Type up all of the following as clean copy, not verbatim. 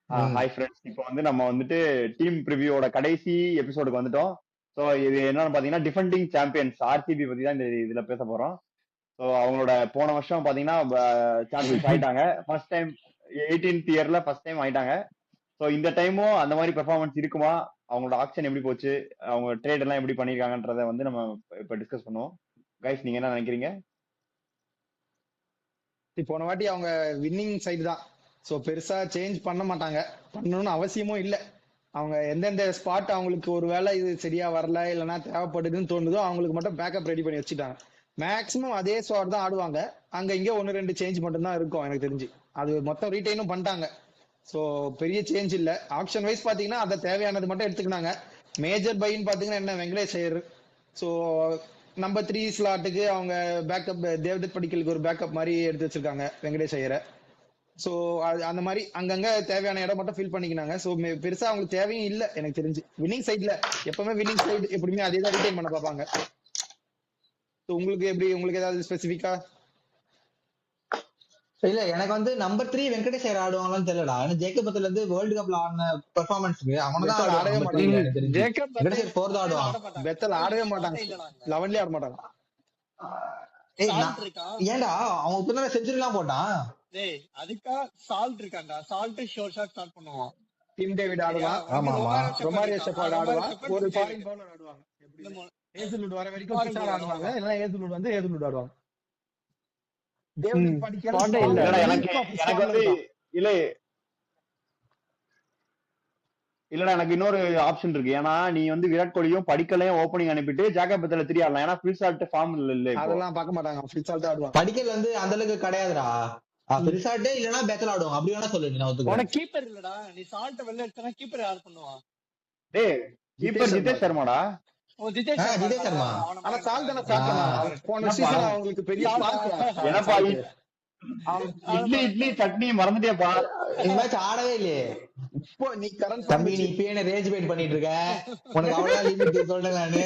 ம். Hi friends. இப்போ வந்து நம்ம வந்துட்டு டீம் ப்ரிவியூவோட கடைசி எபிசோடுக்கு வந்துட்டோம். ஸோ இது என்னன்னு பாத்தீங்கன்னா டிஃபெண்டிங் சாம்பியன்ஸ் ஆர்சிபி பத்தி தான் இந்த இதுல பேச போறோம். ஸோ அவங்களோட போன வருஷம் பாத்தீங்கன்னா சாம்பியன்ஸ் ஆயிட்டாங்க. ஃபர்ஸ்ட் டைம் 18th இயர்ல ஃபர்ஸ்ட் டைம் ஆயிட்டாங்க. ஸோ இந்த டைமும் அந்த மாதிரி பெர்ஃபார்மன்ஸ் இருக்குமா, அவங்களோட ஆக்ஷன் எப்படி போச்சு, அவங்க ட்ரேட் எல்லாம் எப்படி பண்ணிருக்காங்கன்றத வந்து நம்ம இப்ப டிஸ்கஸ் பண்ணுவோம். கைஸ் நீங்க என்ன நினைக்கிறீங்க? போன வாட்டி அவங்க வின்னிங் சைடு தான். ஸோ பெருசா சேஞ்ச் பண்ண மாட்டாங்க, பண்ணணும்னு அவசியமும் இல்லை. அவங்க எந்தெந்த ஸ்பாட் அவங்களுக்கு ஒரு வேளை இது சரியா வரல இல்லைன்னா தேவைப்படுதுன்னு தோணுதோ அவங்களுக்கு மட்டும் பேக்கப் ரெடி பண்ணி வச்சுட்டாங்க. மேக்ஸிமம் அதே ஸ்பாட் தான் ஆடுவாங்க. அங்க இங்க 1-2 சேஞ்ச் மட்டும் தான் இருக்கும் எனக்கு தெரிஞ்சு. அது மொத்தம் ரீட்டைனும் பண்ணிட்டாங்க. ஸோ பெரிய சேஞ்ச் இல்ல. ஆப்ஷன் வைஸ் பாத்தீங்கன்னா அதை தேவையானது மட்டும் எடுத்துக்கினாங்க. மேஜர் பைன்னு பாத்தீங்கன்னா என்ன, வெங்கடேஷ் ஐயர். ஸோ நம்பர் 3 ஸ்லாட்டுக்கு அவங்க பேக்கப் தேவதத் படிக்கலுக்கு ஒரு பேக்கப் மாதிரி எடுத்து வச்சிருக்காங்க வெங்கடேஷ் ஐயரை. ஸோ அந்த மாதிரி அங்கங்க தேவையான இடம் மட்டும் ஃபில் பண்ணிக்கினாங்க. ஸோ பெருசா அவங்களுக்கு தேவையும் இல்லை எனக்கு தெரிஞ்சு. வின்னிங் சைட்ல எப்பவுமே வின்னிங் சைடு எப்படியுமே அதே தான் ரீடைன் பண்ண பார்ப்பாங்க. ஸோ உங்களுக்கு எப்படி, உங்களுக்கு ஏதாவது ஸ்பெசிஃபிக்கா? இல்ல எனக்கு வந்து நம்பர் 3 வெங்கடேஷ் ஐயர் ஆடுவாங்களான்னு தெரியலடா. ஏன்னா ஜேக்கப் பத்துல இருந்து வேர்ல்டு கப்ல ஆடின பெர்ஃபார்மன்ஸ்க்கு அவனதான் ஆடவே ஆடுவான். மாட்டாங்க. ஜேக்கப் வெங்கடேஷ் ஐயர் 4 தான் ஆடுவான். பெத்தல் ஆடவே மாட்டாங்க, 11லயே ஆட மாட்டாங்க. ஏய் சால்ட் இருக்கா? ஏன்டா அவன் இப்பதான் செஞ்சுரி எல்லாம் போட்டான். டேய் அதுக்கா சால்ட் இருக்காண்டா. சால்ட் ஷோர் ஷாட் ஸ்டார்ட் பண்ணுவான். டிம் டேவிட் ஆடுவான், ஆமா ஆமா ரொமாரியோ ஷெஃபர்ட் ஆடுவான், ஒரு ஃபாரின் பவுலர் ஆடுவாங்க. ஹேசல்வுட் வர வரைக்கும் பிஷார் ஆடுவாங்க, இல்லனா ஹேசல்வுட் வந்து ஹேசல்வுட் ஆடுவாங்க. டேவிட் படிக்கல இல்லடா, எனக்கு வந்து இல்ல இல்லடா எனக்கு இன்னொரு ஆப்ஷன் இருக்கு. ஏன்னா நீ வந்து விராட் கோலியும் படிக்கலையும் ஓப்பனிங் அனுப்பிட்டு ஜாக்கப் பத்துல 3 ஆடலாம். ஏன்னா ஃபில் ஷாட் ஃபார்ம் இல்ல இப்போ. அதெல்லாம் பார்க்க மாட்டாங்க, ஃபில் ஷாட் ஆடுவாங்க. படிக்கல் வந்து அந்த அளவுக்கு கிடையாதுடா. ஃபில் ஷாட் இல்லனா பெத்தல் ஆடுவாங்க. அப்படி வேணா சொல்லு. நான் ஒத்துக்கிறேன். உனக்கு கீப்பர் இல்லடா. நீ சால்ட் வெளில எடுத்தனா கீப்பர் யார் பண்ணுவா? டேய் கீப்பர் ஜிதேஷ் சர்மாடா. ஓ ஜிதேஷ் சர்மா. ஆனா சால்ட் தான ஸ்டார்ட் பண்ணாங்க. போன சீசன் அவங்களுக்கு பெரிய ஸ்பார்க். என்னப்பா இட்லி சட்னி மறந்துட்டேப்பா. இந்த மேட்ச் ஆடவே இல்லையே. இப்போ நீ கரண்ட் தம்பி நீ இப்ப என்ன ரேஜ் பெயிட் பண்ணிட்டு இருக்க? உனக்கு அவ்வளவு லிமிட் சொல்றேன் நானு.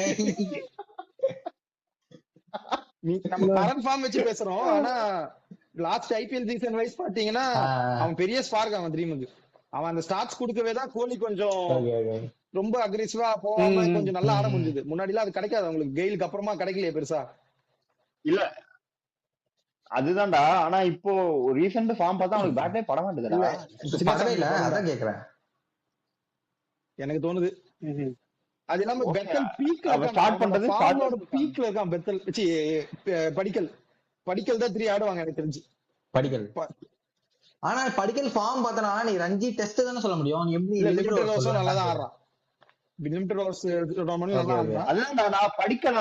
நீ நம்ம கரண்ட் ஃபார்ம் வச்சு பேசுறோம். ஆனா லாஸ்ட் ஐபிஎல் சீசன் வைஸ் பாத்தீங்கன்னா அவன் பெரிய ஸ்பார்க். அவன் ட்ரீமுக்கு அவன் அந்த ஸ்டார்ட்ஸ் கொடுக்கவே தான் கோலி கொஞ்சம் ரொம்ப அக்ரெசிவா போகாம கொஞ்சம் நல்லா ஆட முடிஞ்சது. முன்னாடி எல்லாம் அது கிடைக்காது அவங்களுக்கு. கெயிலுக்கு அப்புறமா கிடைக்கலையே பெருசா. இல்ல அதுதான்டா. ஆனா இப்போ ரீசெண்ட் ஃபார்ம் பார்த்தா அவனுக்கு பேட்டே பட மாட்டேங்குதுடா. அதான் கேக்குறேன். எனக்கு தோணுது. அது இல்லாம பெத்தல் பீக்ல ஸ்டார்ட் பண்றது ஃபார்மோட பீக்ல இருக்கான் பெத்தல். படிக்கல் தான் 3 ஆடுவாங்க எனக்கு தெரிஞ்சு. படிக்கல் ஆனா படிக்கல் ஃபார்ம் பார்த்தனா நீ ரஞ்சி டெஸ்ட் தானே சொல்ல முடியும். நீ எப்படி லிமிட்டட் ஓவர்ஸ் நல்லா தான் ஆடுறான். லிமிட்டட் ஓவர்ஸ் நல்லா ஆடுறான். அதான் நான் படிக்கல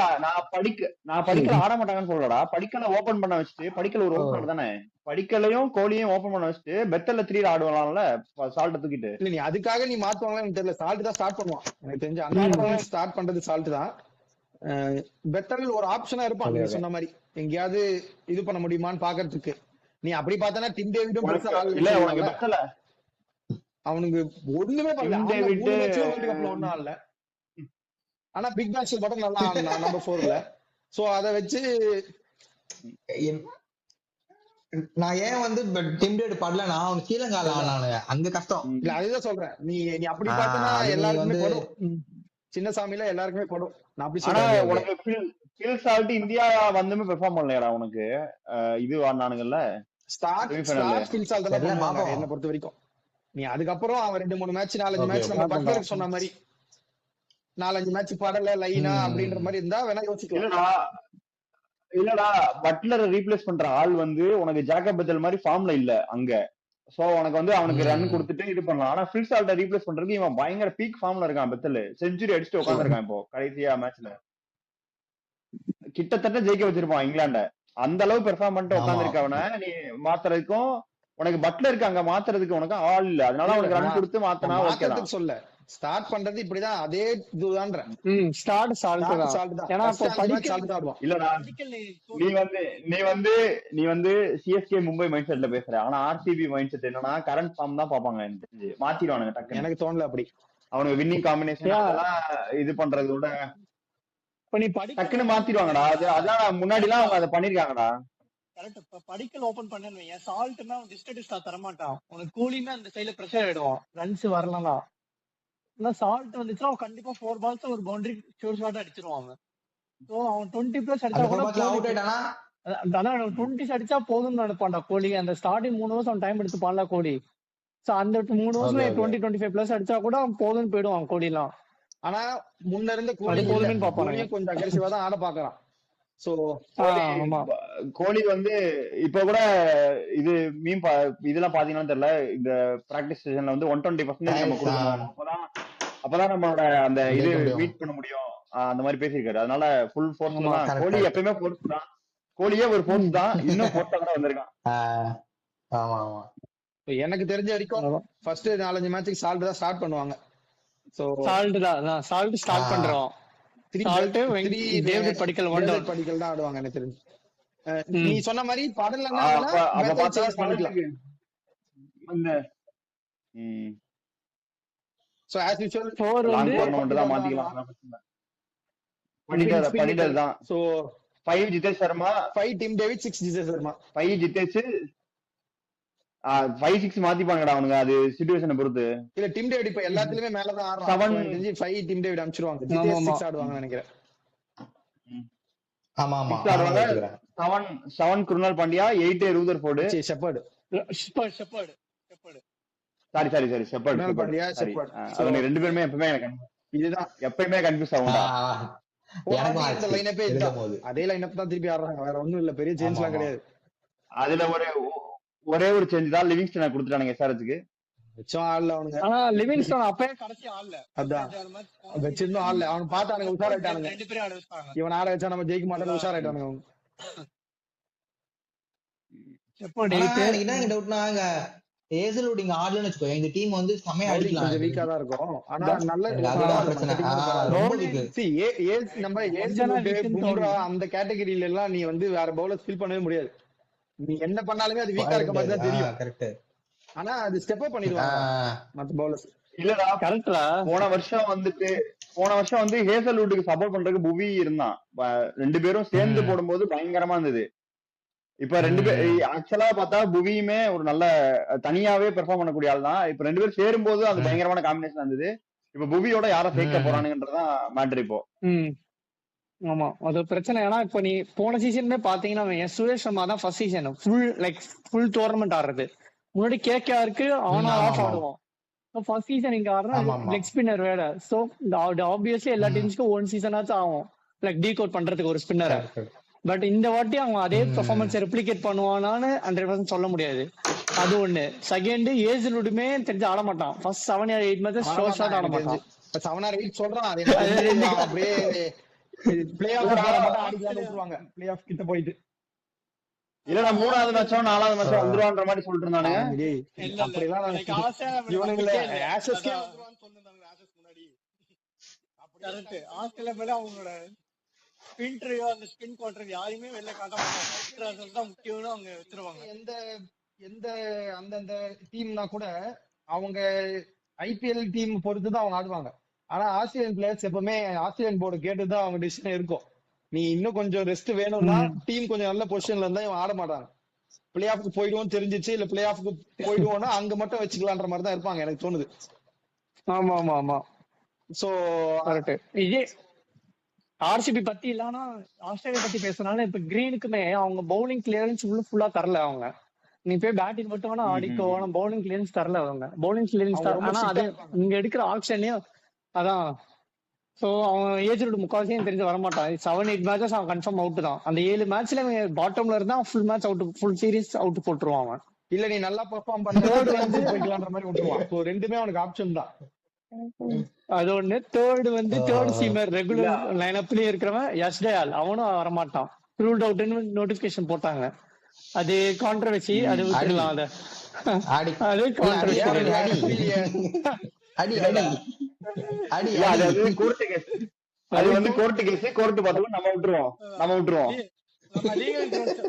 ஆட மாட்டாங்கன்னு சொல்லலடா. படிக்கல ஓபன் பண்ண வச்சுட்டு படிக்கல ஒரு ஓபனர் தானே. படிக்கலையும் கோலியும் ஓபன் பண்ண வச்சுட்டு பெத்தல்ல 3 ஆடுவாங்கல சால்ட் தூக்கிட்டு. இல்ல நீ அதுக்காக நீ மாத்துவாங்களா எனக்கு தெரியல. சால்ட் தான் ஸ்டார்ட் பண்ணுவான் எனக்கு தெரிஞ்சு. அந்த ஸ்டார்ட் பண்றது சால்ட் தான். பெத்தல் ஒரு ஆப்ஷனா இருப்பான் நீங்க சொன்ன மாதிரி. எங்கேயாவது இது பண்ண முடியுமான்னு பாக்குறதுக்கு. நீ அப்படி பார்த்தனா டிம் டேவிடும் இல்ல உனக்கு பெத்தல அவனுக்கு ஒண்ணுமே பண்ணல. இல்ல ஆனா பிக் பேஷ் மட்டும் நல்லா ஆடுனான் நம்பர் 4ல. சோ அத வச்சு நான் ஏன் வந்து டிம் டேவிட் படலனா அவன் ஸ்ரீலங்கால ஆனானு அங்க கஷ்டம். இல்ல அதுதான் சொல்றேன். நீ அப்படி பார்த்தனா எல்லாருக்குமே படும். சின்ன சாமியில எல்லாருக்குமே படும். நான் அப்படி சொல்றேன். உனக்கு ஃபில் ஷாட் இந்தியா வந்துமே பெர்ஃபார்ம் பண்ணலையடா. உனக்கு இது ஆடுனானுங்கல்ல ஸ்டார்ட் ஃபில் ஷாட் தான் பண்ணுவாங்க என்ன பொறுத்த வரைக்கும். நீ அதுக்கப்புறம் அவன் 2-3 மேட்ச் 4-5 மேட்ச் நம்ம பட்லருக்கு சொன்ன மாதிரி 4-5 மேட்ச் படல லைனா அப்படின்ற மாதிரி இருந்தா வேணா யோசிக்கலாம். இல்லடா பட்லரை ரீப்ளேஸ் பண்ற ஆள் வந்து உனக்கு ஜாக்கப் பெத்தல் மாதிரி ஃபார்ம்ல இல்ல அங்க. சோ உனக்கு வந்து அவனுக்கு ரன் கொடுத்துட்டு இது பண்ணலாம். ஆனா ஃபில் ஷாட்டை ரீப்ளேஸ் பண்றதுக்கு இவன் பயங்கர பீக் ஃபார்ம்ல இருக்கான். பெத்தல் செஞ்சுரி அடிச்சுட்டு உட்காந்துருக்கான். இப்போ கடைசியா மேட்ச்ல கிட்டத்தட்ட ஜெயிக்க வச்சிருப்பான் இங்கிலாண்ட. அந்த அளவு பெர்ஃபார்ம் பண்ணிட்டு உட்காந்துருக்க அவனை நீ மாத்துறதுக்கும் உனக்கு பட்லருக்கு அங்க மாத்துறதுக்கு உனக்கு ஆள் இல்ல. அதனால அவனுக்கு ரன் கொடுத்து மாத்தினா ஓகே தான். சொல்ல ஸ்டார்ட் பண்றது இப்படிதான். அதே இதுதான்ற ஸ்டார்ட் சால்ட் தான். ஏன்னா சால்ட் தான் ஆடுவான். இல்லடா நீ வந்து சிஎஸ்கே மும்பை மைண்ட் செட்ல பேசுற. ஆனா ஆர்சிபி மைண்ட் செட் என்னன்னா கரண்ட் ஃபார்ம் தான் பாப்பாங்க. எனக்கு மாத்திடுவானுங்க டக்கு. எனக்கு தோணல அப்படி. அவனுக்கு வின்னிங் காம்பினேஷன் இது பண்றத விட டக்குன்னு மாத்திடுவாங்கடா. அதான் முன்னாடி எல்லாம் அவங்க அதை பண்ணிருக்காங்கடா. கரெக்ட். இப்ப படிக்கல் ஓபன் பண்ணேன்னு வையேன், சால்ட்னா டிஸ்டா தரமாட்டான் உனக்கு. கூலினா அந்த சைடுல ப்ரெஷர் ஆயிடுவான் ரன்ஸ் வரலனா. ஆனா சால்ட் வந்துச்சுன்னா அவன் கண்டிப்பா 4 பால்ஸ் ஒரு பவுண்டரி ஷோர் ஷாட் அடிச்சிருவான் அவன். ஸோ அவன் 20 பிளஸ் அந்த அடிச்சா கூட 4 பால்ஸ்ல அவுட் கோலி ஆயிட்டானா அதான் 20 அடிச்சா போதும்னு நினைப்பான்டா கோலி. அந்த ஸ்டார்டிங் 3 ஓவர்ஸ் அவன் டைம் எடுத்துப்பான்ல கோலி. சோ அந்த 3 ஓவர்ஸ்ல ஓகே ஓகே 25 பிளஸ் அடிச்சா கூட அவன் போதும்னு போயிடுவான் கோலி எல்லாம். ஆனா முன்ன இருந்த அது கோலி இல்ல, போதுமேன்னு பாப்பானுங்க. கோலியும் கொஞ்சம் அக்ரெசிவா தான் ஆட பாக்குறான். சோ கோலி ஆமா கோலி வந்து இப்ப கூட இது மீன் இதெல்லாம் பாத்தீங்கன்னா தெரியல, இந்த பிராக்டிஸ் செஷன்ல வந்து 120% நம்ம கொடுக்கணும், அப்பதான் நம்மளோட அந்த இது ஜெயிக்க முடியும். மீட் பண்ண முடியும், அந்த மாதிரி பேசியிருக்காரு. அதனால ஃபுல் ஃபோர்ஸ்ல ஆமா தான் கரெக்ட் கோலி, கரெக்ட். எப்பயுமே ஃபோர்ஸ் தான். கோலியே ஒரு ஃபோர்ஸ் தான், இன்னும் ஃபோர்ஸா கூட வந்திருக்கான். ஆமா ஆமா. எனக்கு தெரிஞ்ச வரைக்கும் அதான். ஃபர்ஸ்ட் 4-5 மேட்சுக்கு சால்ட் தான் ஸ்டார்ட் பண்ணுவாங்க. சோ சால்ட் தான் சால்ட் ஸ்டார்ட் பண்றோம். சால்ட் டேவிட் படிக்கல் ஒன் படிக்கல் தான் ஆடுவாங்க எனக்கு தெரிஞ்சு. ம். நீ சொன்ன மாதிரி படலன்னா அப்ப அப்ப மெத்தட் பார்த்தா சேஞ்ச் பண்ணிக்கலாம். இந்த சோ ஆஸ் யூசுவல் 4 லாங் வந்து டோர்னமெண்ட் தான் மாத்திக்கலாம். பண்ணிட்டது தான். So 5 Jitesh Sharma, 5 Tim David, 6 ஜிசஸ் சர்மா. 5 ஜிதேஷ் 5-6 மாத்திப்பாங்கடா அவனுங்க, அது சிச்சுவேஷனை பொறுத்து. இல்ல டீம் டேவிட் இப்ப எல்லாத்துலயுமே மேல தான் ஆடுறான். 7 எனக்கு தெரிஞ்சு 5 டீம் டேவிட் அனுப்பிச்சிருவாங்க. ஆமா, ஜிதேஷ் ஆமா. 6 ஆடுவாங்கன்னு நினைக்கிறேன். ஆமா ஆமா 6 ஆடுவாங்க. 7 குருணால் பாண்டியா, 8 ரூதர்ஃபோர்டு, சரி shepherd. Shepherd sorry shepherd. Krunal Pandya, sorry, shepherd. அவங்க ரெண்டு பேருமே இதுதான் எப்பயுமே கன்ஃபியூஸ் ஆகும்டா. எனக்கும் இந்த ஆச்சு லைனப்பே இதுதான். இருக்கும்போது. அதே லைனப் தான் திருப்பி ஆடுறாங்க. வேற ஒண்ணும் இல்ல, பெரிய சேஞ்ச் ஆமா எல்லாம் ஆமா. கிடையாது. அதுல ஒரே ஒரு சேஞ்ச் தான், லிவிங்ஸ்டனை கொடுத்துட்டானுங்க எஸ்ஆர்எச்க்கு. மிச்சம் ஆடல அவனுங்க. ஆனா லிவிங்ஸ்டோன் அப்பயே கடைசி ஆடல. அதான் வச்சிருந்தோம் ஆடல. அவன் பார்த்தானுங்க உஷாராயிட்டானுங்க. 2 பேரும் ஆட வச்சாங்க. இவன் ஆட வச்சா நம்ம ஜெயிக்க மாட்டோம்னு உஷாராயிட்டானுங்க அவங்க. ஷெப்பர்ட் ஆனா 8 எனக்கு என்ன டவுட்னா, இங்க ஏசலோட் இங்க ஆடலன்னு வச்சுக்கோ, இந்த டீம் வந்து செமையா bowling அடிக்கலாம். கொஞ்சம் வீக்கா தான் இருக்கும். ஆனா நல்ல எனக்கு அதுதான் பிரச்சனை. ரொம்ப bowling weak. see, நம்ம கொஞ்சம் weak ன்னு பும்ரா அந்த கேட்டகரியில எல்லாம் நீ வந்து வேற பவுலர் ஃபில் பண்ணவே முடியாது. நீ என்ன பண்ணாலுமே அது வீக்கா இருக்க மாதிரி தான் தெரியும். கரெக்ட். ஆனா அது ஸ்டெப் அப் பண்ணிடுவாங்க மத்த பவுலர்ஸ். இல்லடா, கரெக்ட்ல போன வருஷம் வந்து ஹேசல்வுட்டுக்கு சப்போர்ட் பண்றதுக்கு புவி இருந்தான். ரெண்டு பேரும் சேர்ந்து போடும்போது பயங்கரமா இருந்தது. இப்ப ரெண்டு பேர் ஆக்சுவலா பார்த்தா புவியுமே ஒரு நல்ல தனியாவே பெர்ஃபார்ம் பண்ணக்கூடிய ஆள் தான். இப்ப ரெண்டு பேரும் சேரும் போது அது பயங்கரமான காம்பினேஷன் இருந்தது. இப்ப புவியோட யாரை சேர்க்க போறானுங்கன்றதான் மேட்டர் இப்போ. ஆமா அது பிரச்சனை. ஏன்னா இப்ப நீ போன சீசனுமே பாத்தீங்கன்னா சுரேஷ் சர்மா தான் ஃபர்ஸ்ட் சீசன் ஃபுல் டோர்னமெண்ட் ஆடுறது. முன்னாடி கேகேஆருக்கு ஆன் ஆஃப் ஆடுவோம். ஃபர்ஸ்ட் சீசன் இங்க ஆடுறா லெக் ஸ்பின்னர் வேற. சோ ஆப்வியஸ்லி எல்லா டீம்ஸ்க்கும் 1 சீசனாச்சும் ஆகும் லைக் டீகோட் பண்றதுக்கு ஒரு ஸ்பின்னரை. பட் இந்த வாட்டி அவங்க அதே பெர்ஃபார்மன்ஸ் ரெப்ளிகேட் பண்ணுவானான்னு 100% சொல்ல முடியாது. அது ஒண்ணு. செகண்ட் ஏஜ்லுடுமே தெரிஞ்சு ஆட மாட்டான். First 7 or 8 matches show shot ஆட மாட்டான். 7 or 8 சொல்றான். அது அப்படியே பிளே ஆஃப் ஆடிக்கலாம் விட்டுருவாங்க. பிளே ஆஃப் கிட்ட போயிட்டு இல்லடா 3வது மேட்சோ 4வது மேட்சோ வந்துருவான்ற மாதிரி சொல்லிட்டு இருந்தானுங்க. அப்படிலாம் இவனுங்கள ஆஷஸ்க்கே வந்துருவான்னு சொன்னாங்க ஆஷஸ் முன்னாடி. கரெக்ட். ஆஸ்திரேலியா மேல அவங்களோட ஸ்பின் ட்ரைவ் அந்த ஸ்பின் குவார்டர் யாரையுமே வெளில காட்ட மாட்டாங்க. தான் முக்கியம்னு அவங்க வச்சிருவாங்க. எந்த அந்தந்த டீம்னா கூட அவங்க ஐபிஎல் டீம் பொறுத்து தான் அவங்க ஆடுவாங்க. ஆனா ஆஸ்திரேலியன் பிளேயர்ஸ் எப்பவுமே ஆஸ்திரேலியன் போர்டு கேட்டுதான் அவங்க டிசிஷன் இருக்கும். நீ இன்னும் கொஞ்சம் ரெஸ்ட் வேணும்னா டீம் கொஞ்சம் நல்ல பொசிஷன்ல இருந்தா இவன் ஆட மாட்டாங்க. பிளே ஆஃப்க்கு போயிடுவோம் தெரிஞ்சிச்சு, இல்ல பிளே ஆஃப்க்கு போயிடுவோம்னா அங்க மட்டும் வச்சுக்கலான்ற மாதிரி தான் இருப்பாங்க எனக்கு தோணுது. ஆமா ஆமா ஆமா. So correct. இதே ஆர்சிபி பத்தி இல்லனா ஆஸ்திரேலியா பத்தி பேசுனாலும் இப்ப கிரீனுக்குமே அவங்க பவுலிங் கிளியரன்ஸ் ஃபுல்லா தரல. அவங்க நீ போய் பேட்டிங் மட்டும் வேணா ஆடிக்கோ, ஆனா பவுலிங் கிளியரன்ஸ் தரல. அவங்க பவுலிங் கிளியரன்ஸ் ஆனா அது இங்க எடுக்கிற ஆப்ஷன்லயும் அதான். சோ அவன் ஏஜ்டு முக்கால்சியும் தெரிஞ்சு வரமாட்டான். 7-8 மேட்சஸ் அவன் கன்ஃபார்ம் அவுட் தான். அந்த 7 மேட்ச்ல பாட்டம்ல இருந்தா full match out, full series out போட்டுருவான் அவன். இல்ல நீ நல்லா பெர்ஃபார்ம் பண்றது வந்து போய்க்கலாம்ன்ற மாதிரி விட்டுருவான். சோ ரெண்டுமே அவனுக்கு ஆப்ஷன் தான். அது ஒண்ணு. தேர்ட் சீமர் ரெகுலர் லைனப்லயே இருக்கிறவன் யஷ்டயால் அவனும் வரமாட்டான். ரூல்ட் அவுட்னு நோட்டிபிகேஷன் போட்டாங்க. அது கான்ட்ரோவர்சி. அது விட்டுடலாம். அது கான்ட்ரோவர்சி. அது கோர்ட் கேஸ். அது வந்து கோர்ட் கேஸ். கோர்ட் பார்த்தா நம்ம விட்டுருவோம்.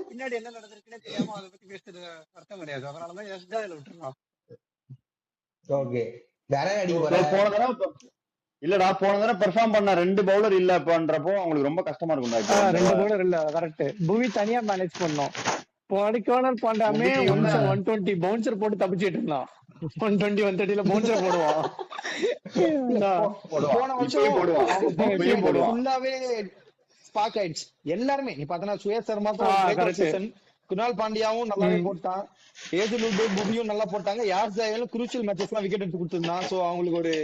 பின்னாடி என்ன நடந்திருக்குன்னே தெரியாம அதை பத்தி பேசுறது அர்த்தம் கிடையாது. அதனாலதான் யஷ்டயால் விட்டுருலாம். ஓகே. இல்லடா போன தடவை பெர்ஃபார்ம் பண்ண 2 பவுலர் இல்ல பண்றப்போ அவங்களுக்கு ரொம்ப கஷ்டமா இருக்கும். 2 பவுலர் இல்ல. கரெக்ட். புவி தனியா மேனேஜ் பண்ணோம். கேர்னல் பாண்டாமே புவி இவன் 120 பவுன்சர் போட்டு தப்பிச்சிட்டு இருந்தான். 120 130 பவுன்சர் போடுவான். போடுவான், போன இப்பயும் வருஷம் போடுவான், அவங்க இப்பயும் பவுலிங் போடுவான். ஃபுல்லாவே ஸ்பார்க் ஆயிடுச்சு எல்லாருமே. நீ பார்த்தனா சுயேஷ் சர்மாக்கும் ஒரு break out correct. Season, Kunal பாண்டியாவும் நல்லாவே போட்டான், ஏஜுலுடு புவியும் நல்லா போட்டாங்க, யாஸ் தயாலும் குரூஷியல் மேட்சஸ்லாம் விக்கெட் எடுத்து கொடுத்திருந்தான். சோ அவங்களுக்கு ஒரு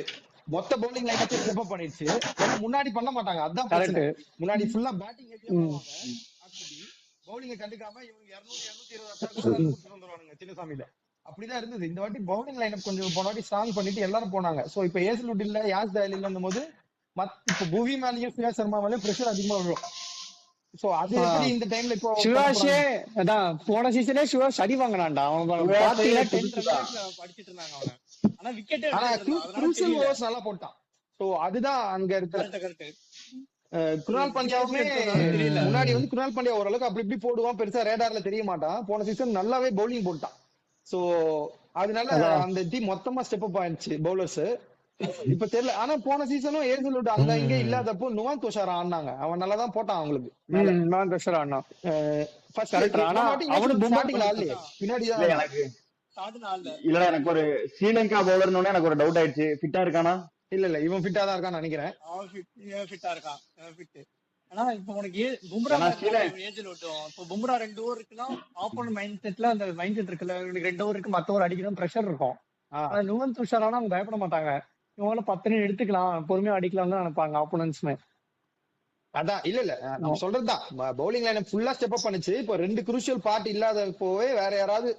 மொத்த பவுலிங் லைனப்பே ஸ்டெப் அப் பண்ணிடுச்சு. ஏன்னா முன்னாடி பண்ண மாட்டாங்க, அதான் பிரச்சனை. கரெக்ட். முன்னாடி ஃபுல்லா பேட்டிங் ஏஜ்ல போவாங்க, பவுலிங்க கண்டுக்காம இவங்க 200 220 அடிச்சு வந்துருவானுங்க சின்னசாமியில. அப்படிதான் இருந்தது. இந்த வாட்டி பவுலிங் லைனப் கொஞ்சம் போன வாட்டி ஸ்ட்ராங் பண்ணிட்டு எல்லாரும் போனாங்க. சோ இப்ப ஏஜுலுட் இல்ல, யாஸ் தயால் இல்லன்னும் போது இப்ப புவி மேலேயும் சுயேஷ் சர்மா மேலேயும் பிரஷர் அதிகமா விழும். சோ அது எப்படி இந்த டைம்ல இப்போ சிவாஷே அதான் போன சீசனே சிவாஷ் அடி வாங்கினான்டா. அவன் பாத்தீங்கன்னா 10 ரன்ஸ் படிச்சிட்டு இருந்தாங்க அவன. ஆனா விக்கெட் ஆனா எடுத்துட்டான். குரூஷியல் ஓவர்ஸ் நல்லா போட்டான். சோ அதுதான் அங்க இருக்க கரெக்ட். குணால் பாண்டியாவுமே முன்னாடி வந்து குணால் பாண்டியா ஓரளவுக்கு அப்படி இப்படி போடுவான், பெருசா ரேடார்ல தெரிய மாட்டான். போன சீசன் நல்லாவே பவுலிங் போட்டான். சோ அதனால அந்த டீம் மொத்தமா ஸ்டெப் அப் ஆயிடுச்சு பவுலர்ஸ். இப்ப தெரியல. ஆனா போன சீசனும் ஏஜுலுட் அங்க இங்க இல்லாதப்போ நுவான் துஷார் ஆடினாங்க, அவன் நல்லா தான் போட்டான் அவங்களுக்கு. நான் பிரஷர் ஆனா பின்னாடிதான் இல்ல எனக்கு இல்ல எனக்கு ஒரு ஸ்ரீலங்கா பவுலர்னு எனக்கு ஒரு டவுட் ஆயிடுச்சு, ஃபிட்டா இருக்கானா? இல்ல இவன் ஃபிட்டா தான் இருக்கான்னு நினைக்கிறேன். ஃபிட்டா இருக்கான். ஆனா இப்ப உனக்கு பும்ரா இப்போ பும்ரா 2 ஓவர் இருக்குன்னா ஆப்போனன்ட் மைண்ட் செட்ல அந்த மைண்ட் செட் இருக்குல்ல, 2 ஓவர் இருக்கு, மத்த ஓவர் அடிக்கணும், பிரஷர் இருக்கும். ஆனா நுவன் துஷார் ஆனா அவங்க பயப்பட மாட்டாங்க, இவங்கள 10 ரன் எடுத்துக்கலாம், பொறுமையா அடிக்கலாம் தான் நினைப்பாங்க ஆப்போனன்ட்ஸ்மே. அதான் இல்ல நம்ம சொல்றதுதான், பவுலிங் லைன் ஃபுல்லா ஸ்டெப் அப் பண்ணுச்சு. இப்போ 2 குரூஷியல் பார்ட் இல்லாதப்போவே வேற யாராவது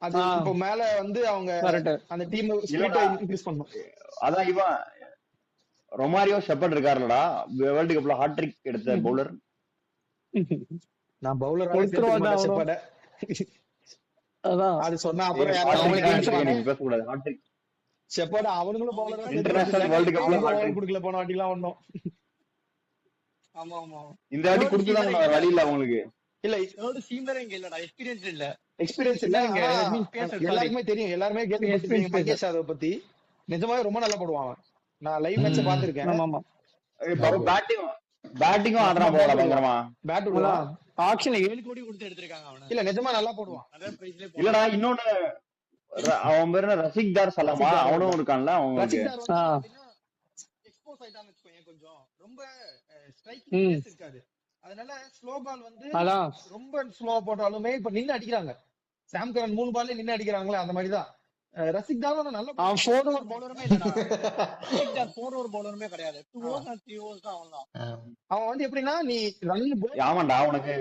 அது இப்போ மேல வந்து அவங்க அந்த டீம் இன்க்ரீஸ் பண்ணணும். அதான் இவன் ரொமாரியோ ஷெப்பர்ட் இருக்காருலடா, வேர்ல்ட் கப்ல ஹாட்ரிக் எடுத்த பவுலர். நான் பவுலர் ஷெப்பர்ட் அது சொன்னா அப்புறம் பேசக்கூடாது. ஹாட்ரிக் ஷெப்பர்ட் அவனுங்களும் பவுலர் இன்டர்நேஷனல் வேர்ல்ட் கப்ல பவுலர் குடுக்கல, போன வாட்டி எல்லாம் வந்தோம். ஆமா ஆமா இந்த வாட்டி குடுத்துதான் வழி இல்ல அவங்களுக்கு. இல்ல சீமரே இங்க இல்லடா, எக்ஸ்பீரியன்ஸ் இல்ல. எக்ஸ்பீரியன்ஸ் இல்ல எல்லாருக்குமே தெரியும், எல்லாருமே கேள்விப்பட்டிருப்பீங்க மங்கேஷ் யாதவ் பத்தி. நிஜமாவே ரொம்ப நல்லா போடுவான், நான் லைவ் மேட்ச் பாத்துருக்கேன். ஆமா பேட்டிங்கும் ஆடுறான் போல பயங்கரமா. பேட் விடுவான், ஆக்ஷன்ல 7 கோடி கொடுத்து எடுத்திருக்காங்க அவன. இல்ல நிஜமா நல்லா போடுவான். இல்லடா இன்னொன்னு அவன் பேரு ரசிக்தார் சலாமா, அவனும் இருக்கான்ல. அவங்க எக்ஸ்போஸ் ஆயிட்டான்னு வெச்சுக்கோங்க, கொஞ்சம் ரொம்ப ஸ்ட்ரைக்கிங் இருக்காது. அதனால ஸ்லோ பால் வந்து ரொம்ப ஸ்லோவா போட்டாலுமே இப்ப நின்னு அடிக்கிறாங்க. சாம் கரன் 3 பால்ல நின்னு அடிக்கிறாங்களே, அந்த மாதிரிதான் ரசிக் தாவ் நல்ல 4 ஓவர் பவுலருமே இல்லடா. ரசிக் தாவ் 4 ஓவர் பவுலருமே கிடையாது, 2 ஓவர்ஸ் 3 ஓவர்ஸ் தான் அவன்தான். அவன் வந்து எப்படின்னா நீ ரன் ஆமாண்டா, உனக்கு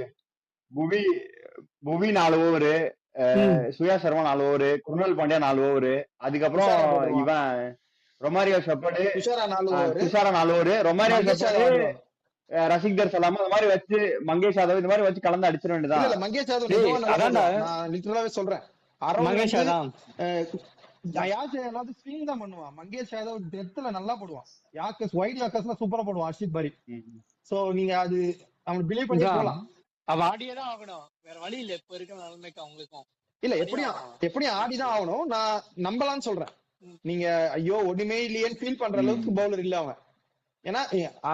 Bhuvi 4 over, Suyash Sharma 4 over, Krunal Pandya 4 over, அதுக்கப்புறம் இவன் Romario Shepherd Thushara 4 over, Romario Shepherd Rasikh Dar Salam அந்த மாதிரி வச்சு மங்கேஷ் யாதவ் இந்த மாதிரி வச்சு கலந்து அடிச்சிட வேண்டியதான். இல்ல மங்கேஷ் யாதவ் நான் லிட்டரலாவே சொல்றேன், மங்கேஷ் யாதவ் ஸ்விங் தான் பண்ணுவான். மங்கேஷ் யாதவ் டெத்ல நல்லா போடுவான், யாக்கர்ஸ் வைட் யாக்கர்ஸ்ல சூப்பரா போடுவான் அர்ஷித் பாரி. சோ நீங்க அது அவன் பிலீவ் பண்ணி போலாம். அவ ஆடியேதான் ஆகணும், வேற வழி இல்ல இப்ப இருக்க நிலைமைக்கு அவங்களுக்கும். இல்ல எப்படியும் ஆடிதான் ஆகணும், நான் நம்பலான்னு சொல்றேன். நீங்க ஐயோ ஒண்ணுமே இல்லையேன்னு ஃபீல் பண்ற அளவுக்கு பவுலர் இல்ல அவன். ஏன்னா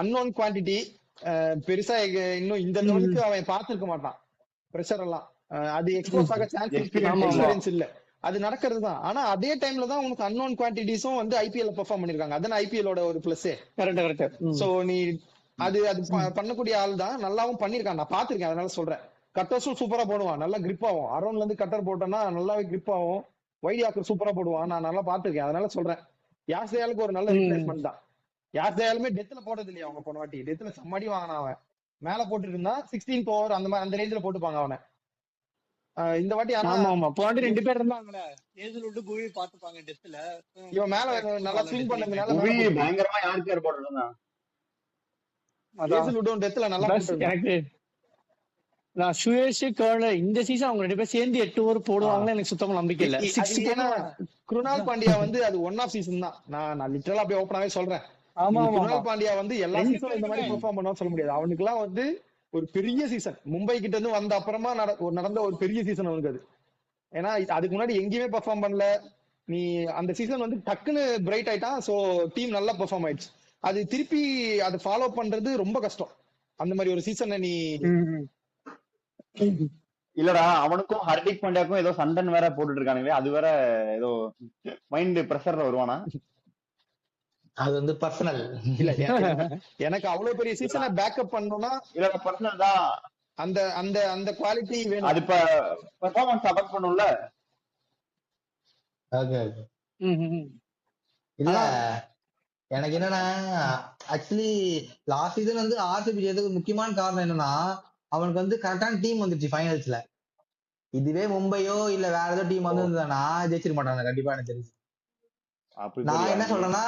அன்னோன் குவான்டிட்டி பெருசா இன்னும் இந்த லெவலுக்கு அவன் பார்த்திருக்க மாட்டான். பிரஷர் எல்லாம் அது எக்ஸ்போஸ் ஆக சான்ஸ் எக்ஸ்பீரியன்ஸ் இல்ல, அது நடக்கிறது தான். ஆனா அதே டைம்ல தான் உனக்கு அன்னோன் குவான்டிட்டிஸும் வந்து ஐபிஎல் பெர்ஃபார்ம் பண்ணிருக்காங்க, அதான் ஐபிஎலோட ஒரு பிளஸ். சோ நீ அது பண்ணக்கூடிய ஆள் தான், நல்லாவும் பண்ணிருக்கான், நான் பாத்திருக்கேன், அதனால சொல்றேன். கட்டர்ஸும் சூப்பரா போடுவான், நல்லா கிரிப் ஆகும். அரௌண்ட்ல இருந்து கட்டர் போட்டோம்னா நல்லாவே கிரிப் ஆகும். வைட் யாக்கர் சூப்பரா போடுவான், நான் நல்லா பாத்திருக்கேன், அதனால சொல்றேன். யாஸ் தயாலுக்கு ஒரு நல்ல ரிப்ளேஸ்மெண்ட் தான். யாஸ் தயாலுமே டெத்ல போட்டது இல்லையா, அவங்க போன வாட்டி டெத்ல சம்மடி வாங்கினான். அவன் மேல போட்டு இருந்தா 16th ஓவர் அந்த மாதிரி அந்த ரேஞ்சில போட்டுப்பாங்க அவனை. இந்த வாட்டி ஆமா போன 2 பேர் இருந்தாங்கல, ஏஜுலுட் புவி பாத்துப்பாங்க டெத்ல. இவன் மேல நல்லா ஸ்விங் பண்ணதுனால புவி பயங்கரமா யாருக்கு யார் போட்டுருந்தான். ஏஜுலுட் டெத்ல நல்லா போட்டுருந்தான். நான் சுயேஷ் கர்னல் இந்த சீசன் அவங்க 2 பேர் சேர்ந்து 8 ஓவர் போடுவாங்கன்னு எனக்கு சுத்தமா நம்பிக்கை இல்ல. குருணால் பாண்டியா வந்து அது ஒன் ஆஃப் சீசன் தான், நான் லிட்டரலா அப்படியே ஓப்பனாவே சொல்றேன். குருணால் பாண்டியா வந்து எல்லா சீசனும் இந்த மாதிரி பெர்ஃபார்ம் பண்ணா சொல்ல முடியாது. அவனுக்கு எல்லாம் வந்து ஒரு பெரிய சீசன், மும்பை கிட்ட இருந்து வந்த அப்புறமா நடந்த ஒரு பெரிய சீசன் அவனுக்கு அது. ஏன்னா அதுக்கு முன்னாடி எங்கேயுமே பெர்ஃபார்ம் பண்ணல. நீ அந்த சீசன் வந்து டக்குன்னு பிரைட் ஆயிட்டான். சோ டீம் நல்லா பெர்ஃபார்ம் ஆயிடுச்சு. அது திருப்பி அதை ஃபாலோ பண்றது ரொம்ப கஷ்டம். அந்த மாதிரி ஒரு சீசனை நீ இல்லடா அவனுக்கும் ஹர்திக் பாண்டியாக்கும் ஏதோ சண்டன் வேற போட்டுட்டு இருக்கானுங்களே, அது வேற ஏதோ மைண்ட் பிரஷர்ல வருவானா? அது வந்து பர்சனல். இல்ல எனக்கு அவ்வளவு பெரிய சீசனை பேக்கப் பண்ணணும்னா இல்ல பர்சனல் தான், அந்த அந்த அந்த குவாலிட்டி வேணும். அது இப்ப பெர்ஃபார்மன்ஸ் அஃபெக்ட் பண்ணும்ல. ஓகே இல்ல எனக்கு என்னன்னா ஆக்சுவலி லாஸ்ட் சீசன் வந்து ஆர்சிபி ஜெயிச்சதுக்கு முக்கியமான காரணம் என்னன்னா அவனுக்கு வந்து கரெக்டான டீம் வந்துருச்சு ஃபைனல்ஸ்ல. இதுவே மும்பையோ இல்ல வேற ஏதோ டீம் வந்து இருந்ததுன்னா ஜெயிச்சிருக்க மாட்டாங்க கண்டிப்பா எனக்கு தெரிஞ்சு. நான் என்ன சொல்றேன்னா